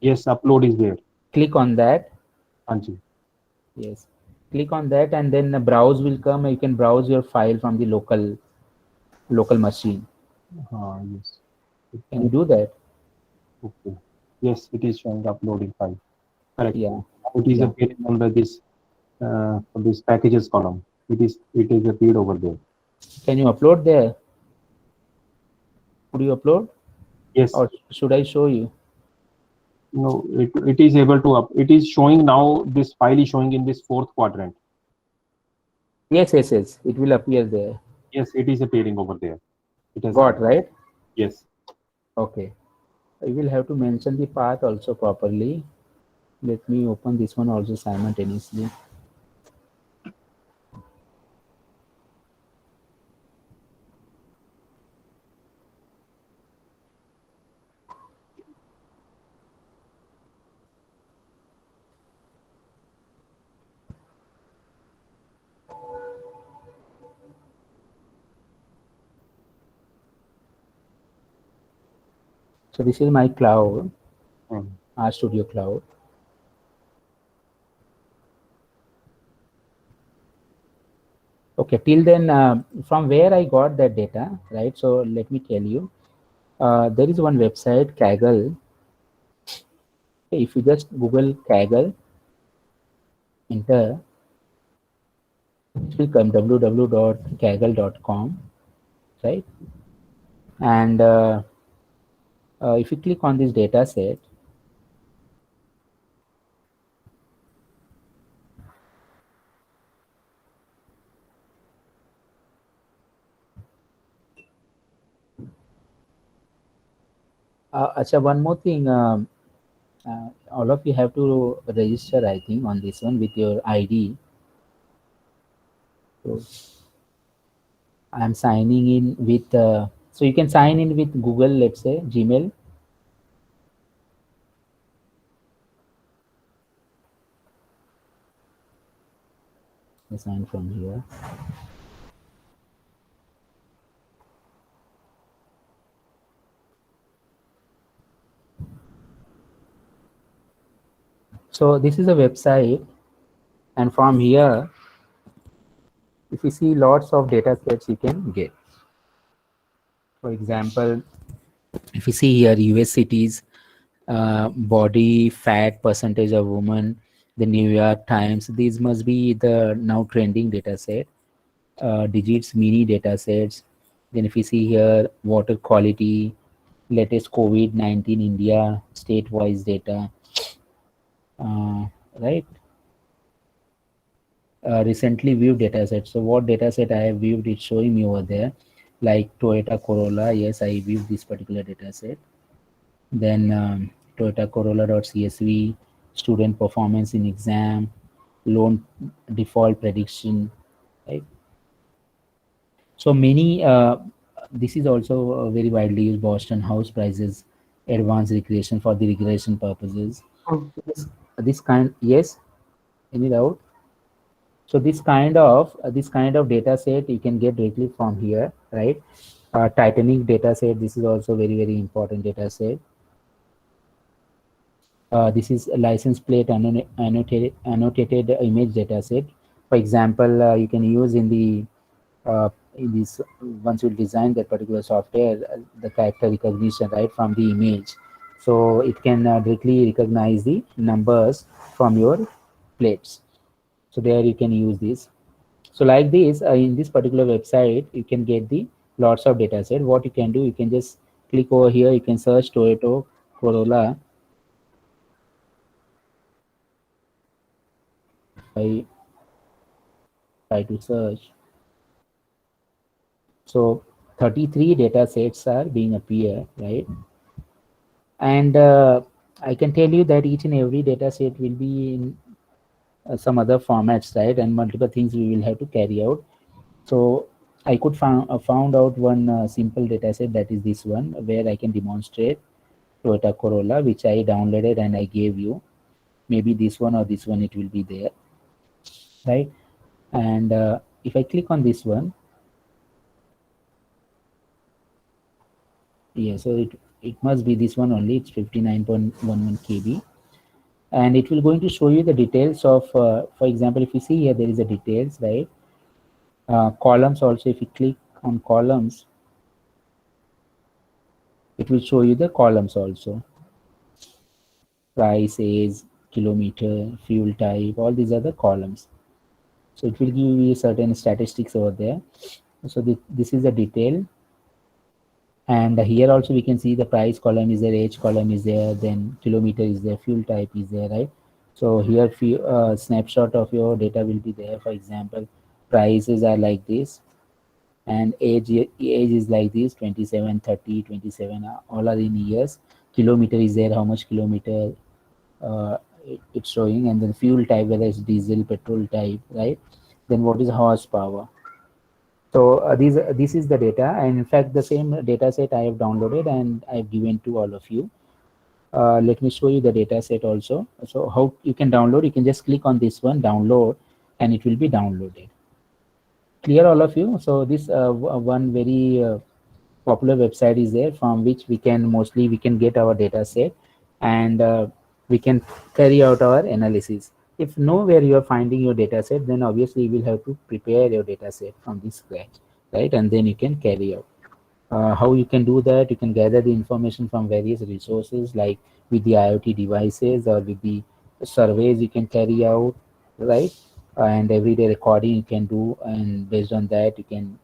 Yes, upload is there. Click on that. Anji. Yes, click on that, and then the browse will come. You can browse your file from the local machine. Yes. Can you do that? Okay. Yes, it is showing the uploading file. Correct. Yeah. It is Yeah. appearing under this packages column. It is appeared over there. Can you upload there? Could you upload, Yes. or should I show you? No, it is able to it is showing now. This file is showing in this fourth quadrant. Yes, yes, yes. It will appear there. Yes, it is appearing over there. It has Got right? Yes. Okay. I will have to mention the path also properly. Let me open this one also simultaneously. So this is my cloud, RStudio Cloud. Okay, till then, from where I got that data, right? So let me tell you, there is one website, Kaggle. If you just Google Kaggle, enter, it will come www.kaggle.com, right? And if you click on this data set, Acha, one more thing, all of you have to register, I think, on this one with your ID. So I'm signing in with, so you can sign in with Google, let's say Gmail. I sign from here. So this is a website, and from here, if you see lots of data sets you can get. For example, if you see here, US cities, body fat percentage of women, the New York Times, these must be the now trending data set. Digits mini data sets. Then if you see here, water quality, latest COVID-19 India state-wise data, right? Recently viewed data set. So what data set I have viewed, it's showing me over there, like Toyota Corolla. Yes, I viewed this particular data set. Then Toyota Corolla.csv, student performance in exam, loan default prediction, right? So many, this is also very widely used, Boston house prices, advanced recreation for the recreation purposes. This kind, yes, any doubt? So this kind of data set you can get directly from here, right? Titanic data set, this is also very important data set. This is a license plate annotated image data set. For example, you can use in this, once you design that particular software, the character recognition, right, from the image. So it can directly recognize the numbers from your plates. So there you can use this. So like this, in this particular website, you can get the lots of data set. What you can do, you can just click over here, you can search Toyota Corolla. I try to search. So 33 data sets are being appear, right? And I can tell you that each and every data set will be in some other formats, right? And multiple things we will have to carry out. So I could found out one simple data set, that is this one, where I can demonstrate Toyota Corolla, which I downloaded and I gave you. Maybe this one or this one, it will be there, right? And if I click on this one, yeah, so it must be this one only. It's 59.11 KB, and it will going to show you the details of, for example, if you see here, there is a details, right? Columns also, if you click on columns, it will show you the columns also. Price, age, kilometer, fuel type, all these are the columns. So it will give you certain statistics over there. So this is the detail. And here also we can see the price column is there, age column is there, then kilometer is there, fuel type is there, right? So here few snapshot of your data will be there. For example, prices are like this, and age is like this, 27, 30, 27, all are in years. Kilometer is there, how much kilometer it's showing, and then fuel type, whether it's diesel, petrol type, right? Then what is horsepower. So this is the data, and in fact the same data set I have downloaded and I've given to all of you. Let me show you the data set also. So how you can download, you can just click on this one, download, and it will be downloaded. Clear, all of you? So this one very popular website is there, from which we can get our data set, and we can carry out our analysis. if nowhere you are finding your data set, then obviously you will have to prepare your data set from the scratch, right? And then you can carry out. How you can do that? You can gather the information from various resources, like with the IoT devices or with the surveys you can carry out, right? And everyday recording you can do, and based on that you can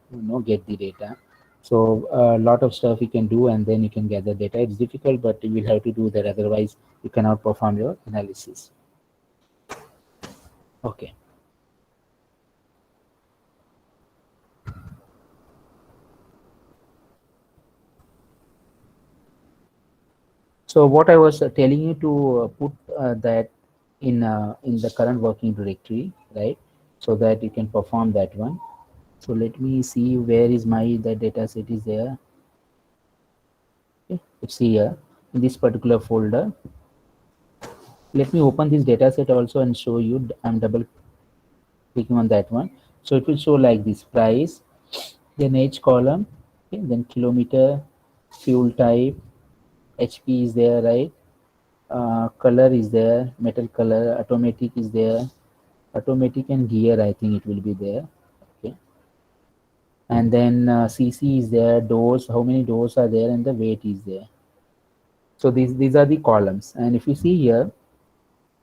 get the data. So a lot of stuff you can do, and then you can gather data. It's difficult, but you will have to do that, otherwise you cannot perform your analysis. Okay. So what I was telling you to put that in the current working directory, right? So that you can perform that one. So let me see where is the data set is there. Okay, it's here in this particular folder. Let me open this data set also and show you. I'm double clicking on that one. So it will show like this: price, then age column, okay, then kilometer, fuel type, HP is there, right? Color is there, metal color, automatic is there, automatic and gear, I think it will be there. Okay, and then CC is there, doors, how many doors are there, and the weight is there. So these are the columns, and if you see here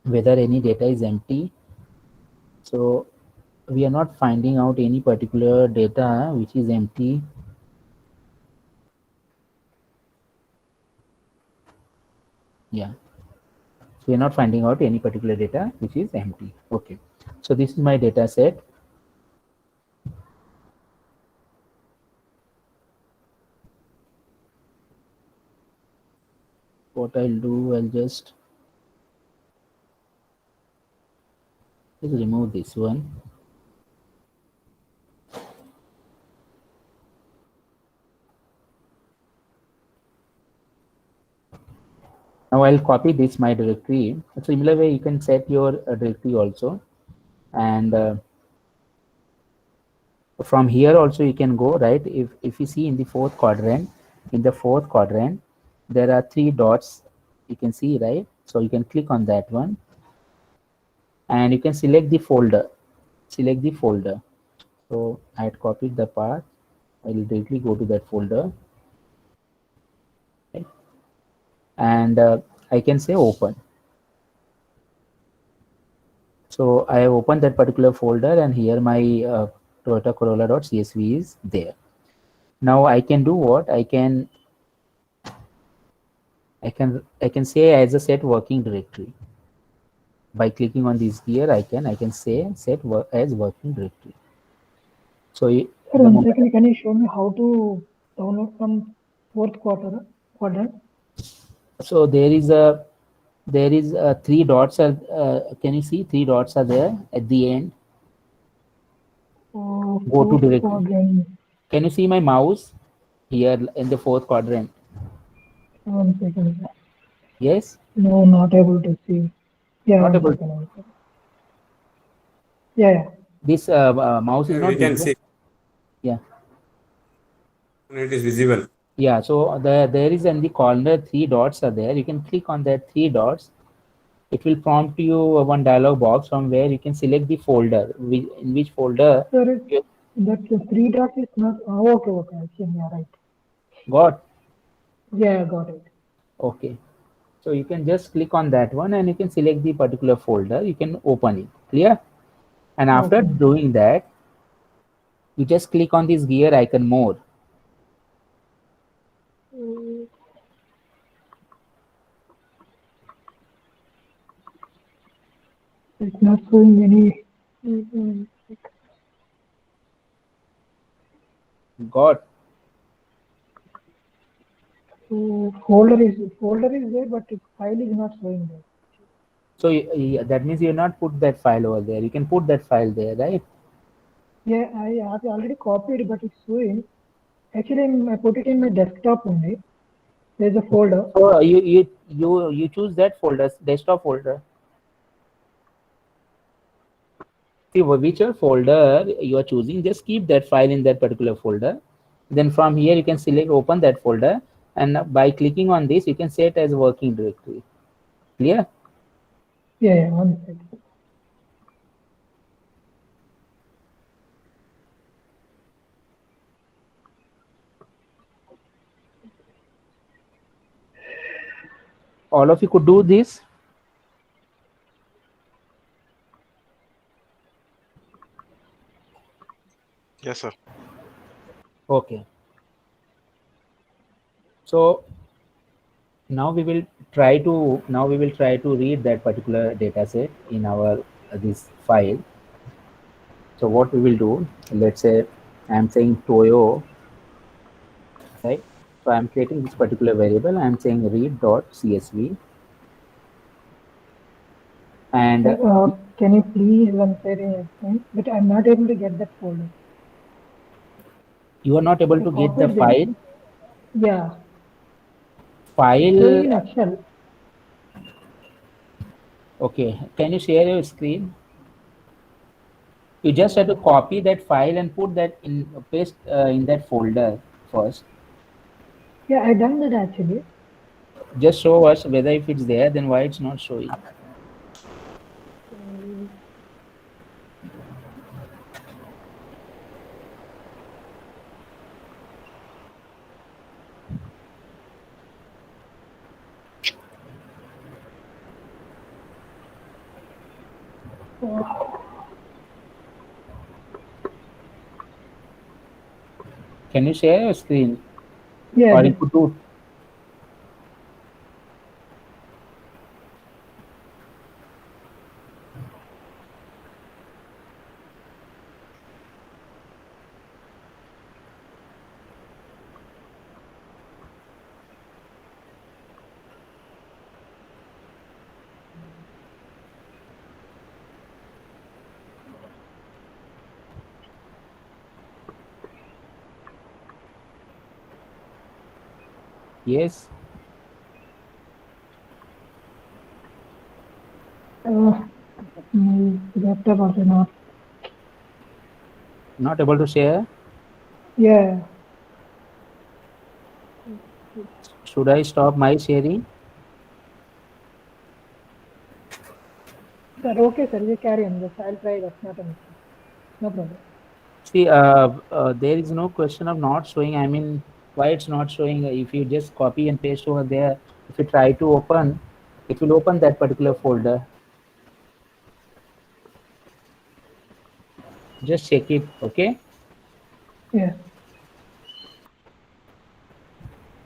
whether any data is empty, so we are not finding out any particular data which is empty. Yeah, so we are not finding out any particular data which is empty. Okay, so this is my data set. What I'll do, I'll just remove this one. Now I'll copy this my directory. A similar way you can set your directory also, and from here also you can go, right? If you see in the fourth quadrant, there are 3 dots, you can see, right? So you can click on that one and you can select the folder. So I had copied the path. I will directly go to that folder, okay? And I can say open. So I have opened that particular folder, and here my Toyota Corolla.csv is there. Now I can do what? I can say as a set working directory. By clicking on this here, I can say set as working directory. So Sir, one second, can you show me how to download from fourth quadrant? So there is 3 dots. Can you see 3 dots are there at the end? Go to directory. Quadrant. Can you see my mouse here in the fourth quadrant? 1 second. Yes. No, not able to see. Yeah, Not able. second. Yeah. This mouse is not we can visible. see. Yeah. It is visible. Yeah, so there is in the corner 3 dots are there. You can click on that 3 dots. It will prompt you one dialog box from where you can select the folder. In which folder? Sir, that the 3 dots is not. Oh, okay. I see. Yeah, right. Got? Yeah, got it. Okay. So you can just click on that one and you can select the particular folder. You can open it. Clear? And after doing that, you just click on this gear icon more. It's not showing any. Got? So folder is there, but the file is not showing there. So that means you not put that file over there. You can put that file there, right? Yeah, I have already copied, but it's showing. Actually, I put it in my desktop only. There's a folder. So you choose that folder, desktop folder. See whichever folder you are choosing, just keep that file in that particular folder. Then from here you can select open that folder, and by clicking on this you can set as working directory. Clear? Yeah, 1 second. all of you could do this? Yes, sir. Okay. So now we will try to read that particular data set in our this file. So what we will do, let's say I'm saying Toyo, right? So I'm creating this particular variable. I'm saying read.csv, and Can you please once again explain? But I'm not able to get that folder. you are not able to get the copied file. Yeah. File. Showing in Excel. Okay. Can you share your screen? You just have to copy that file and put that in paste in that folder first. Yeah, I done that actually. Just show us whether if it's there, then why it's not showing. Can you share your screen? Yeah. Or you could do. Yes. Laptop also not. Not able to share? Yeah. Should I stop my sharing? Sir, okay, sir. You carry on. Just I'll try. That's not an issue. No problem. See, there is no question of not showing. I mean, why it's not showing? If you just copy and paste over there, if you try to open, it will open that particular folder. Just check it, okay? Yeah.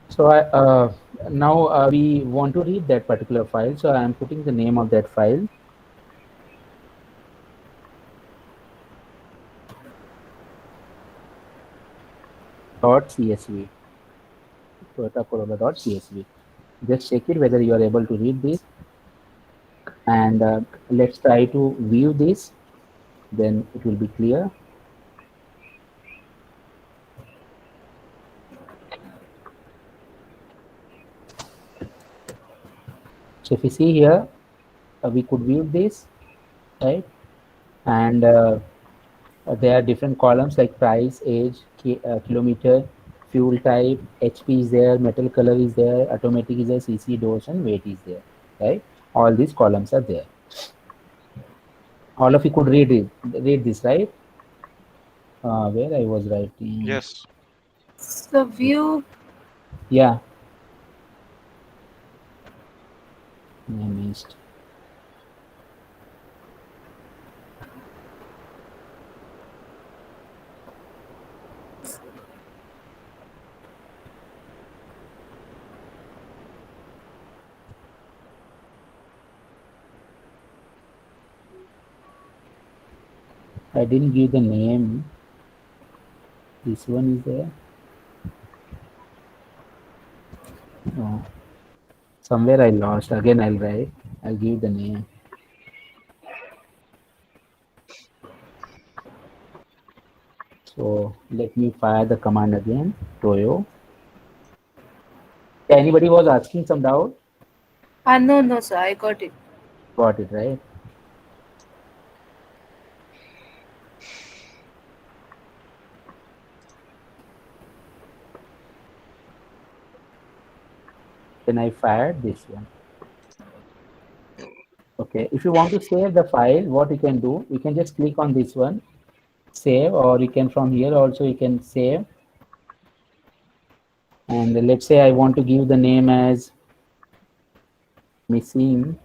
So now we want to read that particular file. So I am putting the name of that file. .csv. Toyota Corolla.csv. Just check it whether you are able to read this. And let's try to view this. Then it will be clear. So if you see here, we could view this, right? And there are different columns like price, age, kilometer, fuel type, HP is there, metal color is there, automatic is there, CC, dose, and weight is there, right? All these columns are there. All of you could read this, right? Where I was writing. Yes. So view. Yeah. I missed. I didn't give the name. This one is there. No. Somewhere I lost. Again, I'll write. I'll give the name. So let me fire the command again. Toyo. Anybody was asking some doubt? No, sir. I got it. Got it, right? Then I fired this one. Okay, if you want to save the file, what you can do, you can just click on this one, save, or you can from here also you can save. And let's say I want to give the name as missing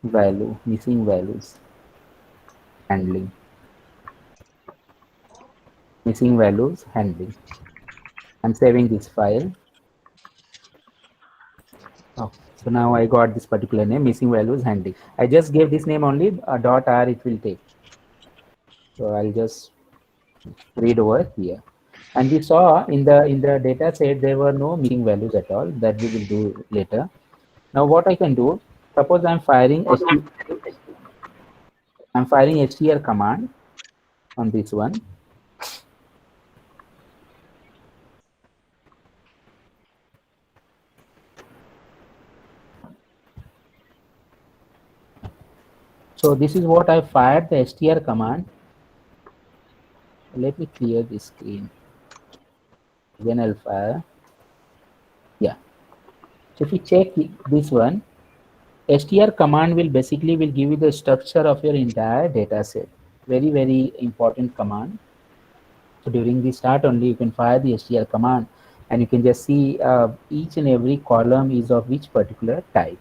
values handling. Missing values handling. I'm saving this file. Oh, so now I got this particular name, missing values handling. I just gave this name only, .r it will take. So I'll just read over here. And we saw in the data set there were no missing values at all. That we will do later. Now what I can do, suppose I'm firing str command on this one. So this is what I fired, the str command. Let me clear this screen. Then I'll fire. Yeah. So if you check this one, str command will basically give you the structure of your entire data set. Very, very important command. So during the start only, you can fire the str command and you can just see each and every column is of which particular type.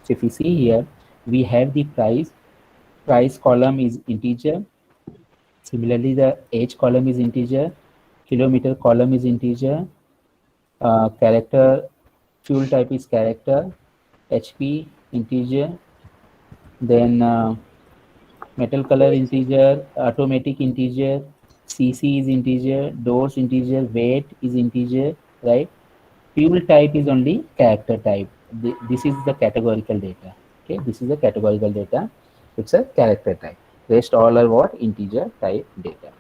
So if you see here, we have the price column is integer. Similarly, the age column is integer, kilometer column is integer, character, fuel type is character, HP integer, then metal color integer, automatic integer, CC is integer, doors integer, weight is integer, right? Fuel type is only character type. This is the categorical data. Okay, this is the categorical data. It's a character type. Rest all are what? Integer type data.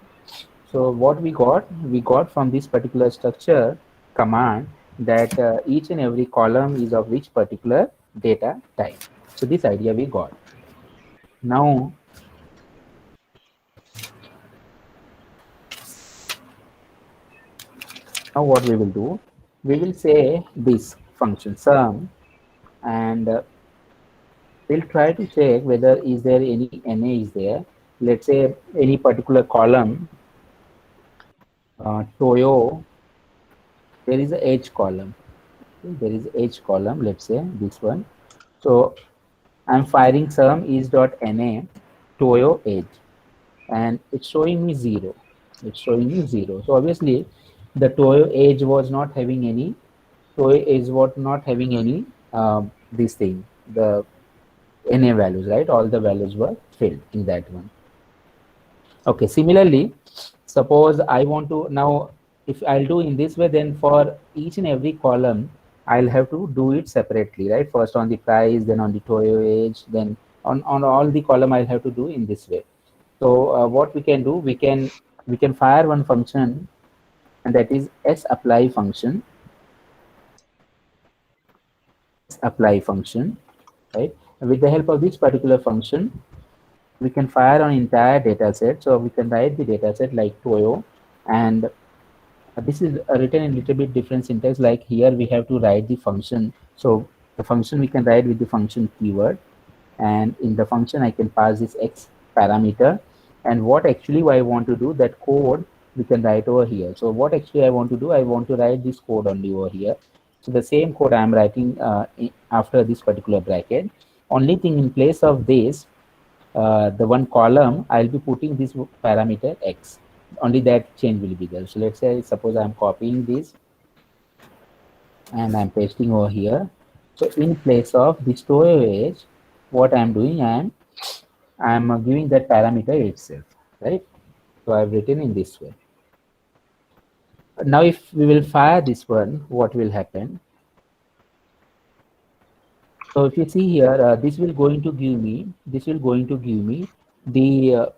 So what we got from this particular structure command that each and every column is of which particular data type. So this idea we got. Now what we will do, we will say this function sum, and we'll try to check whether is there any NA is there. Let's say any particular column, Toyo, there is a age column. There is age column, let's say this one. So I'm firing sum is.na Toyo age, and it's showing me 0. It's showing me 0. So obviously the Toyo age was not having any, this thing, the NA values, right? All the values were filled in that one. Okay, similarly, suppose I want to now, if I'll do in this way, then for each and every column, I'll have to do it separately, right? First on the price, then on the Toyo age, then on all the column I'll have to do in this way. So what we can do, we can fire one function, and that is sapply function. Apply function, right? And with the help of this particular function, we can fire on entire data set. So we can write the data set like Toyo, and this is written in a little bit different syntax. Like here we have to write the function. So the function we can write with the function keyword, and in the function I can pass this X parameter, and what actually I want to do, that code we can write over here. So what actually I want to do, I want to write this code only over here. So the same code I am writing after this particular bracket. Only thing, in place of this, the one column, I'll be putting this parameter X. Only that change will be there. So let's say, suppose I'm copying this and I'm pasting over here. So in place of this Toyo age, what I'm doing, I'm giving that parameter itself, right? So I've written in this way. Now if we will fire this one, what will happen? So if you see here, this will going to give me the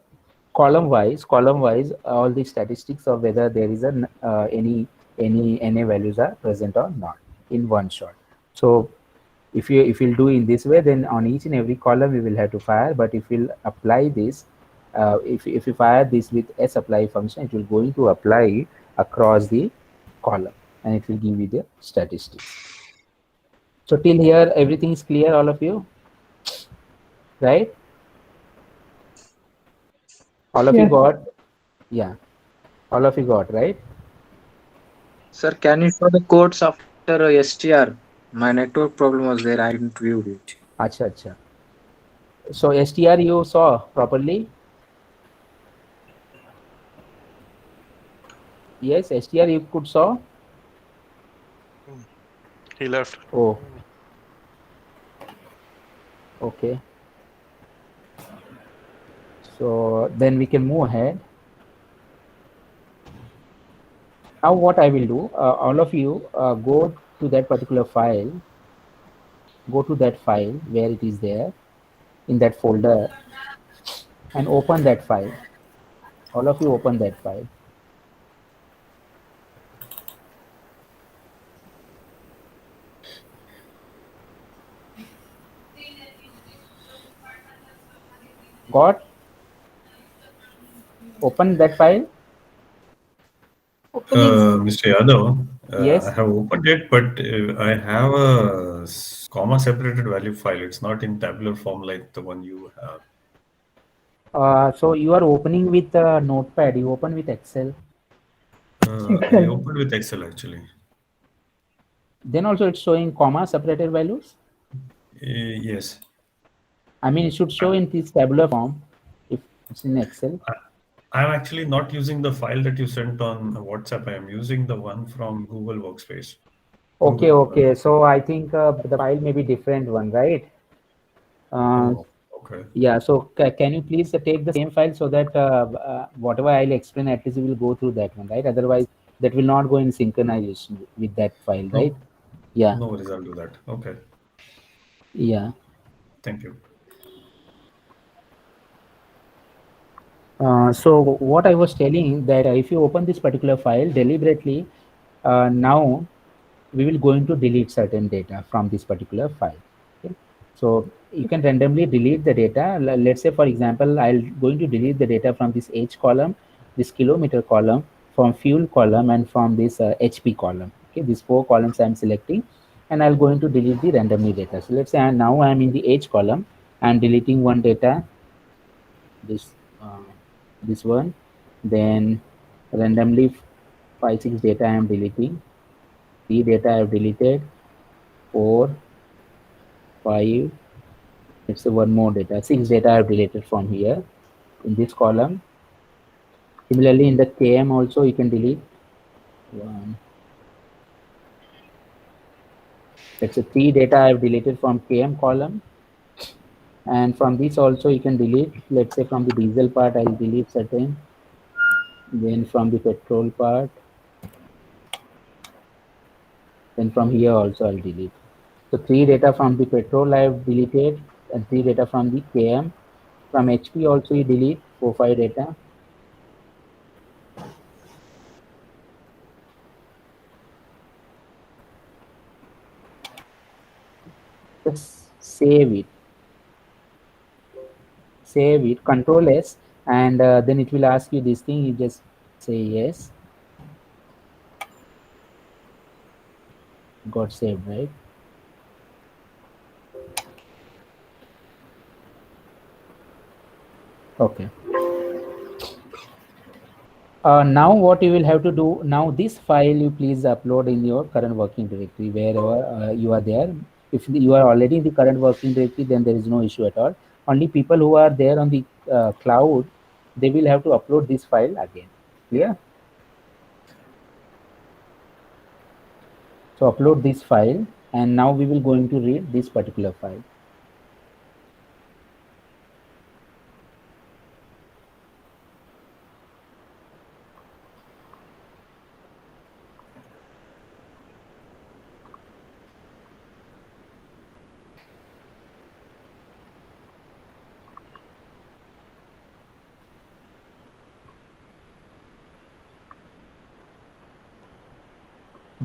column wise all the statistics of whether there is any NA values are present or not in one shot. So if you'll do in this way, then on each and every column we will have to fire. But if we'll apply this, if you fire this with sapply function, it will going to apply across the column, and it will give you the statistics. So till here everything is clear, all of you, right? All of you got? Yeah, all of you got, right? Sir, can you show the codes after STR? My network problem was there. I didn't view it. Acha, acha. So STR you saw properly? Yes, STR you could saw. He left. Oh, okay. So then we can move ahead. Now what I will do, all of you go to that particular file, go to that file where it is there in that folder and open that file. All of you open that file. Got? Open that file. Opening. Mr. Yadav, Yes. I have opened it, but I have a comma separated value file. It's not in tabular form like the one you have. So you are opening with Notepad. You open with Excel. I opened with Excel actually. Then also it's showing comma separated values. Yes. I mean, it should show in this tabular form if it's in Excel. I'm actually not using the file that you sent on WhatsApp. I am using the one from Google Workspace. Okay, Google, okay. So I think the file may be different one, right? Oh, okay. Yeah. So can you please take the same file so that whatever I'll explain, at least we will go through that one, right? Otherwise, that will not go in synchronization with that file, right? Yeah. No worries, I'll do that. Okay. Yeah. Thank you. So what I was telling that if you open this particular file deliberately, now we will going to delete certain data from this particular file. Okay? So you can randomly delete the data. Let's say, for example, I'm going to delete the data from this H column, this kilometer column, from fuel column, and from this HP column. Okay, these 4 columns I'm selecting, and I'm going to delete the randomly data. So let's say now I'm in the H column. I'm deleting one data, this one, then randomly 5-6 data I am deleting, 3 data I have deleted, 4, 5, let's say one more data, 6 data I have deleted from here in this column. Similarly in the KM also you can delete 1. Let's say 3 data I have deleted from KM column, and from this also you can delete. Let's say from the diesel part I'll delete certain, then from the petrol part, then from here also I'll delete. So 3 data from the petrol I have deleted, and 3 data from the KM. From HP also you delete 4-5 data. Just save it. Save it, Control S, and then it will ask you this thing. You just say yes. Got saved, right? Okay. Now what you will have to do, now this file you please upload in your current working directory wherever you are there. If you are already in the current working directory, then there is no issue at all. Only people who are there on the cloud, they will have to upload this file again. Clear? So upload this file, and now we will going to read this particular file.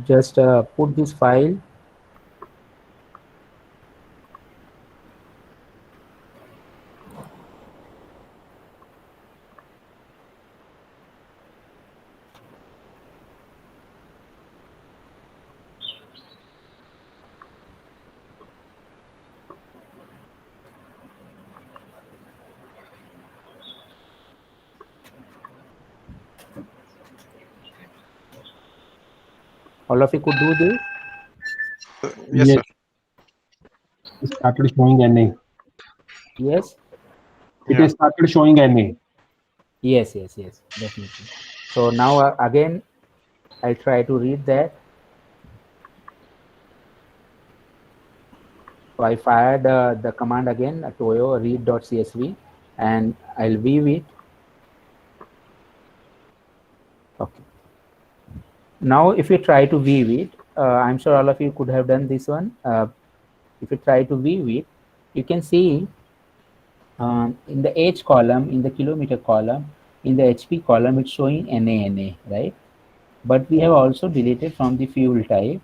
Just put this file all of you could do this. Yes, sir. It started showing NA. Yes. It Yeah. has started showing NA. Yes, definitely. So now again, I'll try to read that. So I fired the command again, toyo read.csv, and I'll view it. Okay. Now, if you try to view it, I'm sure all of you could have done this one. If you try to view it, you can see in the H column, in the kilometer column, in the HP column, it's showing NA, right? But we have also deleted from the fuel type,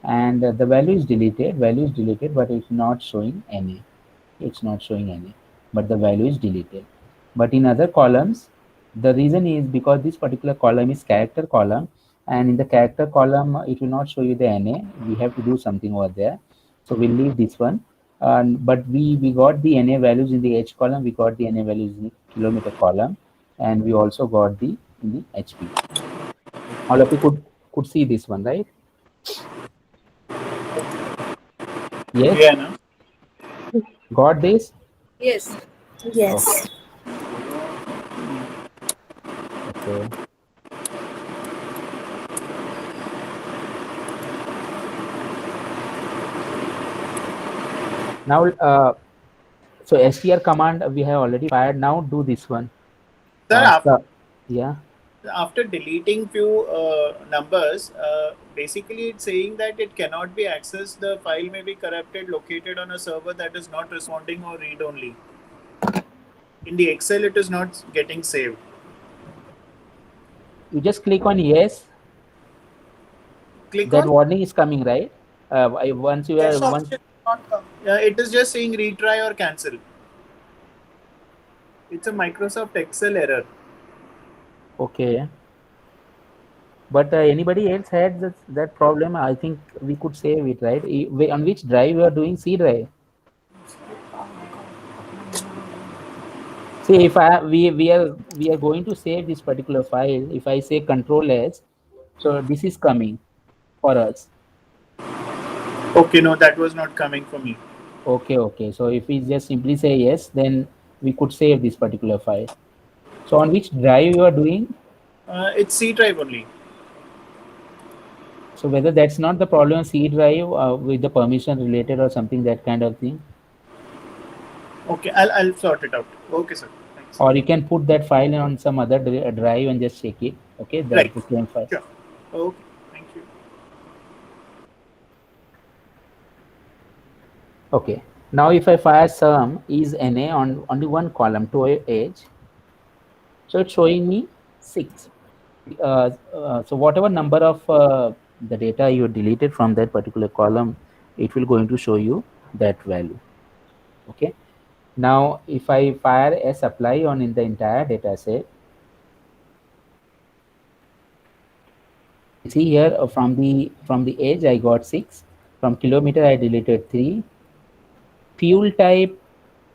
and the value is deleted, but it's not showing NA. It's not showing NA, but the value is deleted. But in other columns, the reason is because this particular column is character column, and in the character column, it will not show you the NA. We have to do something over there. So we'll leave this one. But we got the NA values in the H column, we got the NA values in the kilometer column, and we also got the in the HP. All of you could see this one, right? Yes. Yeah, no? Got this? Yes. Yes. Okay. Now, so str command we have already fired. Now do this one. Sir, yeah. After deleting few numbers, basically it's saying that it cannot be accessed. The file may be corrupted, located on a server that is not responding or read only. In the Excel, it is not getting saved. You just click on yes. Click that on warning is coming, right? Once you yes, are it is just saying retry or cancel. It's a Microsoft Excel error. Okay. But anybody else had that problem? I think we could save it, right? On which drive you are doing? C drive. See, if we are going to save this particular file, if I say Control S, so this is coming for us. Okay, no, that was not coming for me. Okay. So if we just simply say yes, then we could save this particular file. So on which drive you are doing? It's C drive only. So whether that's not the problem, C drive with the permission related or something, that kind of thing. Okay, I'll sort it out. Okay, sir. Thanks. Or you can put that file on some other drive and just check it. Okay, that's right. the same file. Sure. Okay, thank you. Okay, now if I fire sum is NA on only one column to edge, so it's showing me 6. So whatever number of the data you deleted from that particular column, it will going to show you that value. Okay. Now, if I fire S apply on in the entire data set, see here from the edge I got 6, from kilometer I deleted 3. Fuel type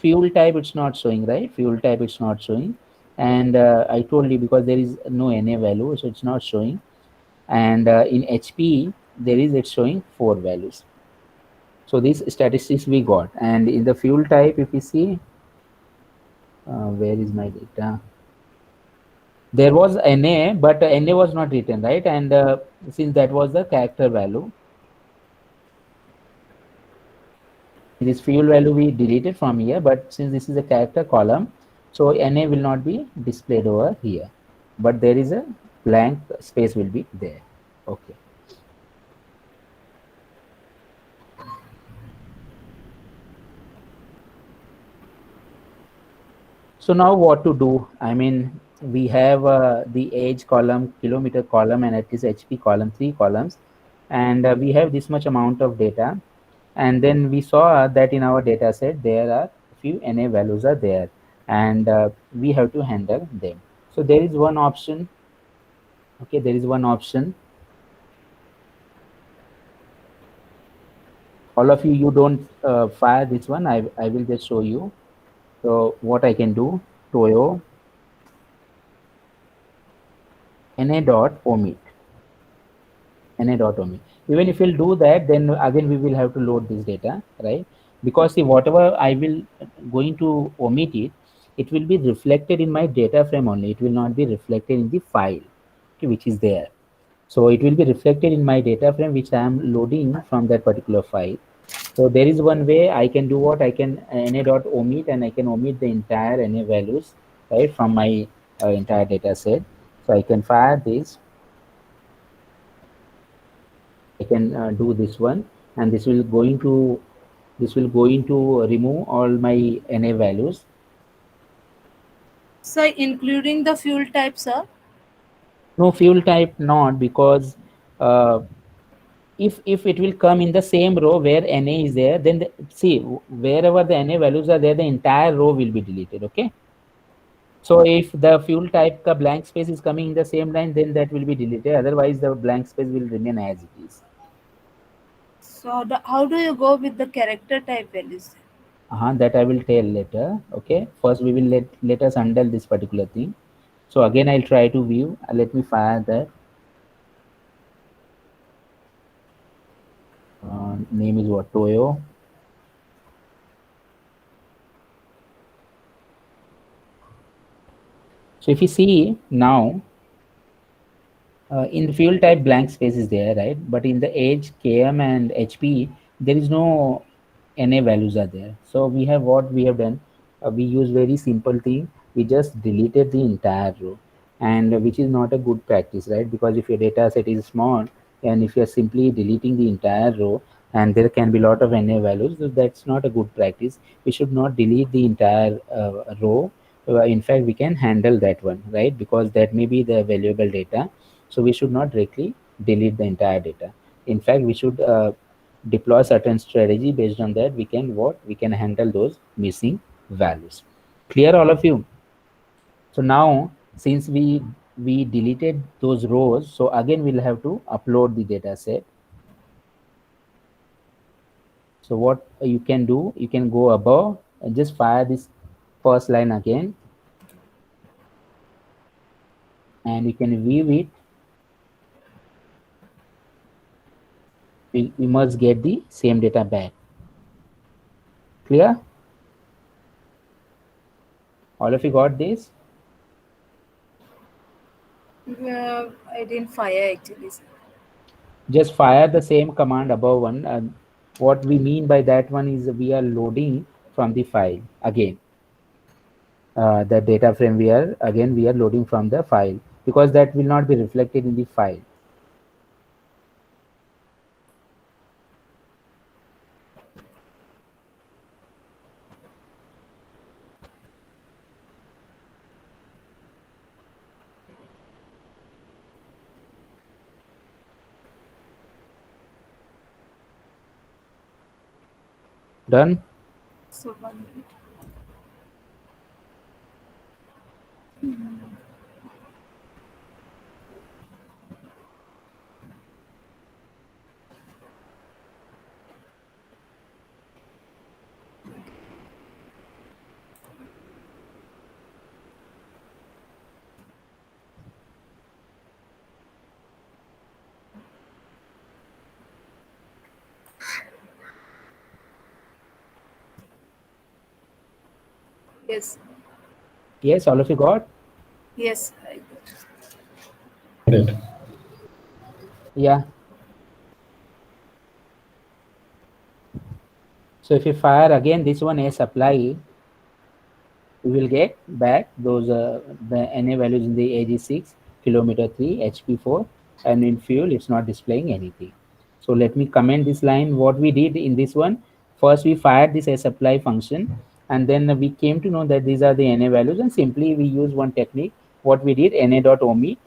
it's not showing, right? Fuel type it's not showing, and I told you because there is no NA value, so it's not showing. And in HP there is, it's showing 4 values. So these statistics we got. And in the fuel type, if you see, where is my data? There was NA, but NA was not written, right? And since that was the character value, this fuel value we deleted from here, but since this is a character column, so NA will not be displayed over here, but there is a blank space will be there. Okay. So now what to do? I mean, we have the age column, kilometer column, and at least HP column, 3 columns, and we have this much amount of data. And then we saw that in our data set, there are a few NA values are there, and we have to handle them. So there is one option. Okay, there is one option. All of you don't fire this one. I will just show you. So what I can do, toyo NA dot omit. na.omit. Even if we'll do that, then again we will have to load this data, right? Because see, whatever I will going to omit it, it will be reflected in my data frame only. It will not be reflected in the file, okay, which is there. So it will be reflected in my data frame, which I am loading from that particular file. So there is one way I can do what I can na.omit, and I can omit the entire na values, right, from my entire data set. So I can fire this. I can do this one, and this will going to remove all my na values. So including the fuel type, sir? No, fuel type not, because if it will come in the same row where na is there, then see, wherever the na values are there, the entire row will be deleted. Okay. So if the fuel type ka blank space is coming in the same line, then that will be deleted. Otherwise, the blank space will remain as it is. So how do you go with the character type values? That I will tell later. Okay. First, we will let us handle this particular thing. So again, I'll try to view. Let me fire that. Name is what? Toyo. So if you see now, in the fuel type, blank space is there, right? But in the age, km and hp, there is no na values are there. So we have what we have done. We use very simple thing. We just deleted the entire row, and which is not a good practice, right? Because if your data set is small, and if you're simply deleting the entire row, and there can be a lot of na values, so that's not a good practice. We should not delete the entire row. In fact, we can handle that one, right? Because that may be the valuable data. So we should not directly delete the entire data. In fact, we should deploy certain strategy. Based on that, we can handle those missing values. Clear, all of you? So now, since we deleted those rows, so again we'll have to upload the data set. So what you can do, you can go above and just fire this first line again, and you can view it. We must get the same data back. Clear? All of you got this? I didn't fire actually, sir. Just fire the same command above one. What we mean by that one is we are loading from the file again. The data frame we are loading from the file, because that will not be reflected in the file. Done? So 1 minute. Yes. Yes, all of you got? Yes, I got. Right. Yeah. So if you fire again this one as apply, we will get back those the na values in the AG6, kilometer 3, HP4, and in fuel it's not displaying anything. So let me comment this line. What we did in this one, first we fired this as apply function, and then we came to know that these are the na values, and simply we use one technique. What we did, na.omit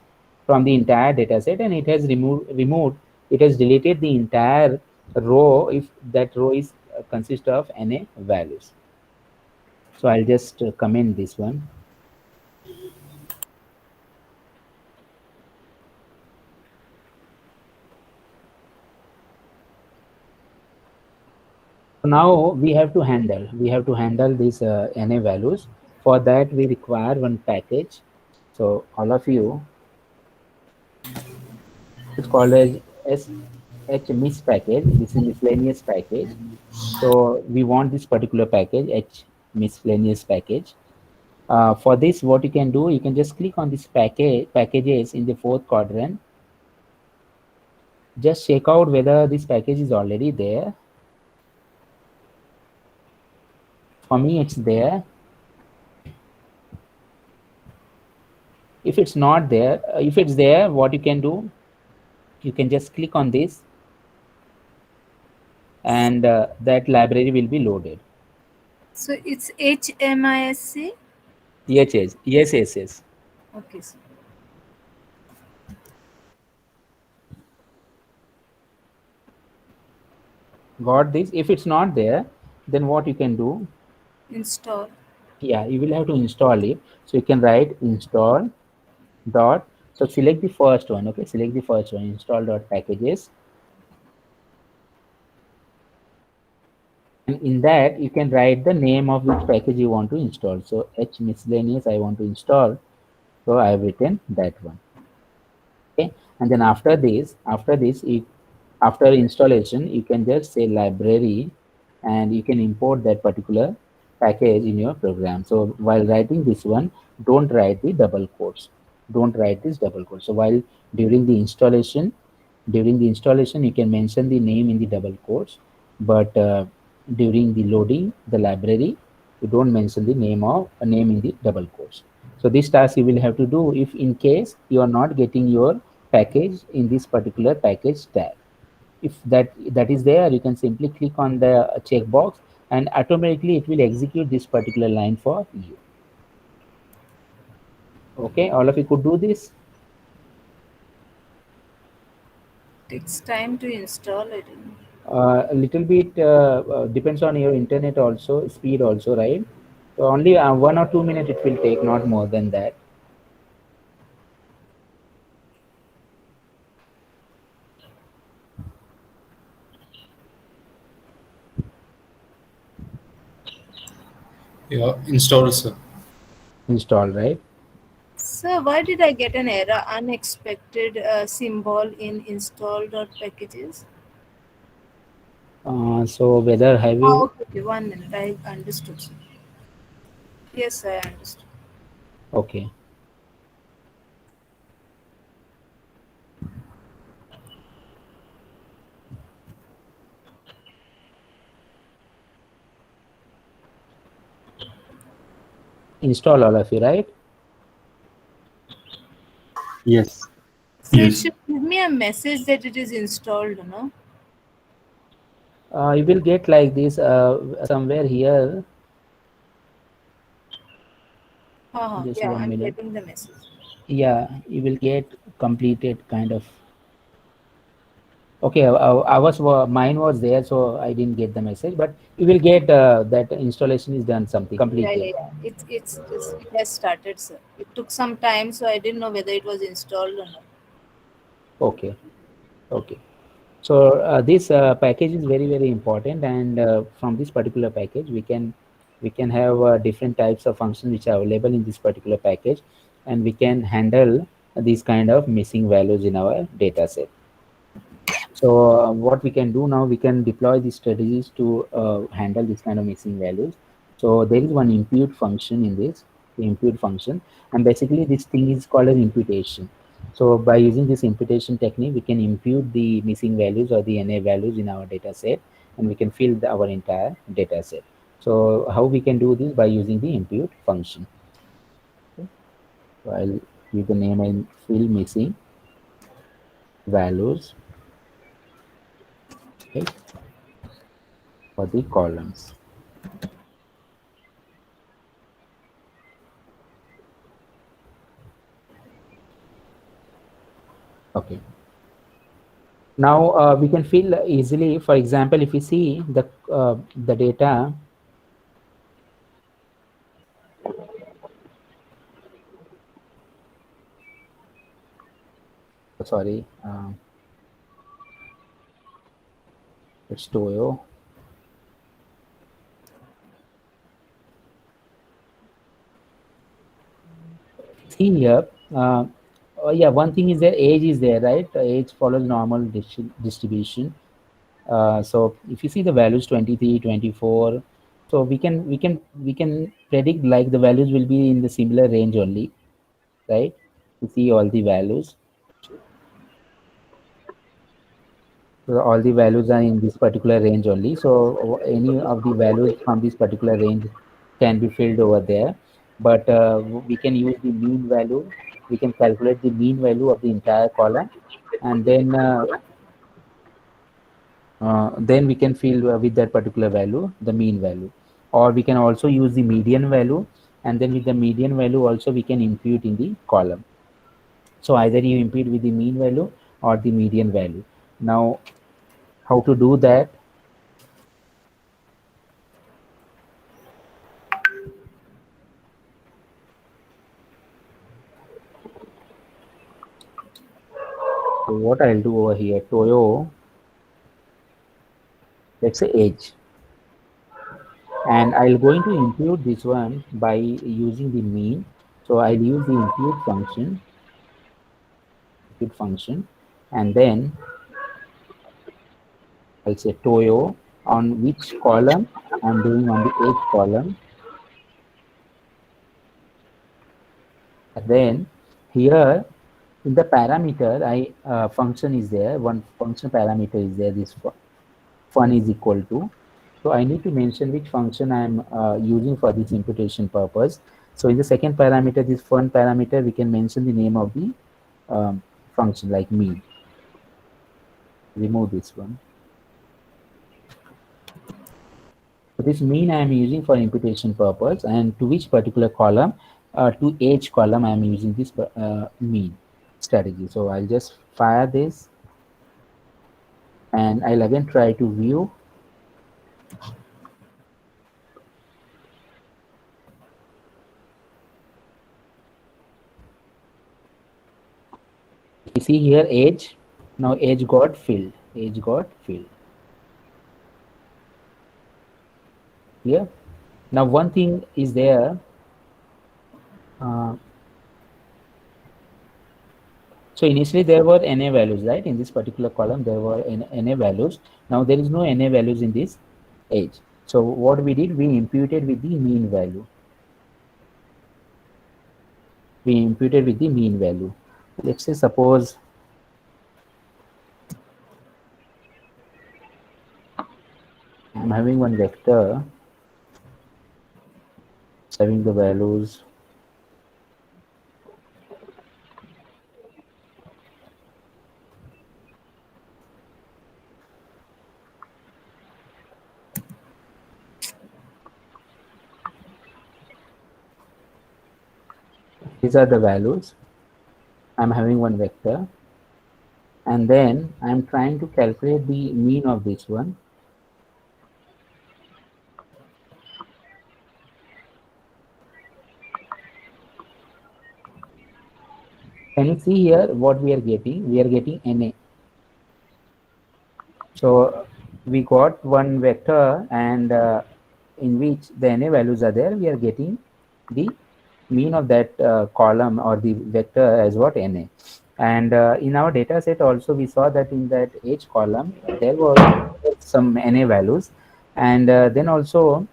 from the entire data set, and it has it has deleted the entire row if that row is consists of na values. So I'll just comment this one. So now we have to handle these na values. For that we require one package. So all of you, it's called as HMIS package. This is miscellaneous package. So we want this particular package, H miscellaneous package. For this, what you can do, you can just click on this packages in the fourth quadrant. Just check out whether this package is already there. For me, it's there. If it's not there, if it's there, what you can do, you can just click on this, and that library will be loaded. So it's HMISC. Yes. Okay, sir. Got this? If it's not there, then what you can do? Install. Yeah, you will have to install it. So you can write install dot. So select the first one. Okay, select the first one. Install dot packages. And in that, you can write the name of which package you want to install. So H miscellaneous I want to install. So I have written that one. Okay, and then after this, after installation, you can just say library, and you can import that particular package in your program. So while writing this one, don't write the double quotes. Don't write this double quote. So while during the installation, you can mention the name in the double quotes, but during the loading the library, you don't mention the name in the double quotes. So this task you will have to do if in case you are not getting your package in this particular package tab. If that is there, you can simply click on the checkbox, and automatically it will execute this particular line for you. Okay, all of you could do this. Takes time to install it. A little bit depends on your internet also, speed also, right? So only 1 or 2 minutes it will take, not more than that. Yeah, install, sir. Install, right? So why did I get an error? Unexpected symbol in install.packages. So whether have you Okay, 1 minute. I understood. Sir. Yes, I understood. okay. Install all of you, right? Yes. So Yes. it should give me a message that it is installed, no? You will get like this somewhere here. Just Yeah, 1 I'm minute. getting the message. Yeah, you will get completed kind of. Okay, mine was there, so I didn't get the message, but you will get that installation is done, something completed. Yeah. It has started, sir. It took some time, so I didn't know whether it was installed or not. Okay. So this package is very important, and from this particular package we can have different types of functions which are available in this particular package, and we can handle these kind of missing values in our data set. So what we can do now, we can deploy these strategies to handle this kind of missing values. So there is one impute function in this, the impute function, and basically this thing is called an imputation. So by using this imputation technique, we can impute the missing values or the NA values in our data set, and we can fill our entire data set. So how we can do this? By using the impute function. Okay. So I'll give the name and fill missing values, okay, for the columns. Okay. Now we can fill easily. For example, if you see the data, sorry, it's Toyo. See here, yeah, one thing is there, age is there, right? Age follows normal distribution. So if you see the values 23, 24, so we can predict like the values will be in the similar range only, right? You see all the values. So all the values are in this particular range only. So any of the values from this particular range can be filled over there. But we can use the mean value. We can calculate the mean value of the entire column, and then we can fill with that particular value the mean value. Or we can also use the median value, and then with the median value also we can impute in the column. So either you impute with the mean value or the median value. Now, how to do that? So what I'll do over here, Toyo, let's say age, and I'll going to impute this one by using the mean. So I'll use the impute function, and then I'll say Toyo on which column I'm doing on the age column. And then here in the parameter, function is there. One function parameter is there. This fun is equal to. So I need to mention which function I'm using for this imputation purpose. So in the second parameter, this fun parameter, we can mention the name of the function like mean. Remove this one. So this mean I am using for imputation purpose, and to which particular column, to age column, I am using this mean strategy. So I'll just fire this, and I'll again try to view. You see here age. Now age got filled. Age got filled. Here. Now one thing is there. So initially there were NA values, right? In this particular column, there were NA values. Now there is no NA values in this age. So what we did, we imputed with the mean value. We imputed with the mean value. Let's say suppose I'm having one vector having the values these are the values. I'm having one vector, and then I'm trying to calculate the mean of this one. Can you see here what we are getting? We are getting NA. So we got one vector, and in which the NA values are there, we are getting the mean of that column or the vector as what NA. And in our data set also, we saw that in that age column, there was some NA values. And then also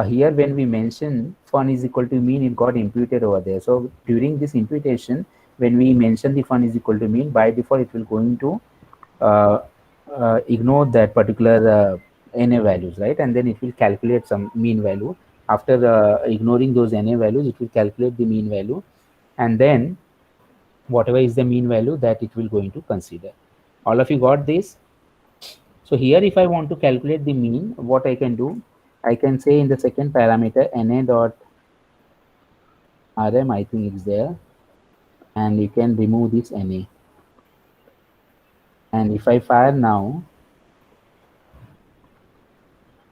here when we mention fun is equal to mean, it got imputed over there. So during this imputation, when we mention the fun is equal to mean, by default, it will going to ignore that particular NA values, right? And then it will calculate some mean value. After ignoring those NA values, it will calculate the mean value, and then whatever is the mean value that it will going to consider. All of you got this? So here, if I want to calculate the mean, what I can do, I can say in the second parameter NA dot RM, I think it's there, and you can remove this NA. And if I fire now,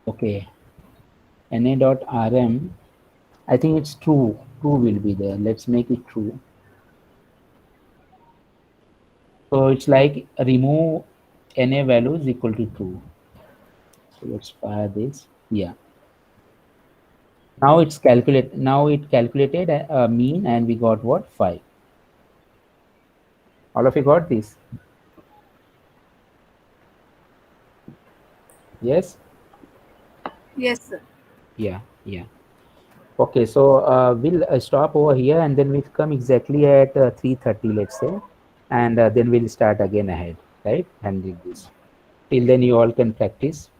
okay, NA dot RM, I think it's true. True will be there. Let's make it true. So it's like remove NA values equal to true. So let's fire this. Yeah. Now it's calculate. Now it calculated a mean, and we got what? 5. All of you got this? Yes? Yes, sir. Yeah. Okay, so we'll stop over here and then we'll come exactly at 3:30, let's say, and then we'll start again ahead, right? Handling this. Till then, you all can practice.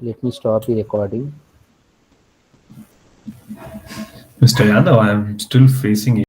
Let me stop the recording. Mr. Yadav, I am still facing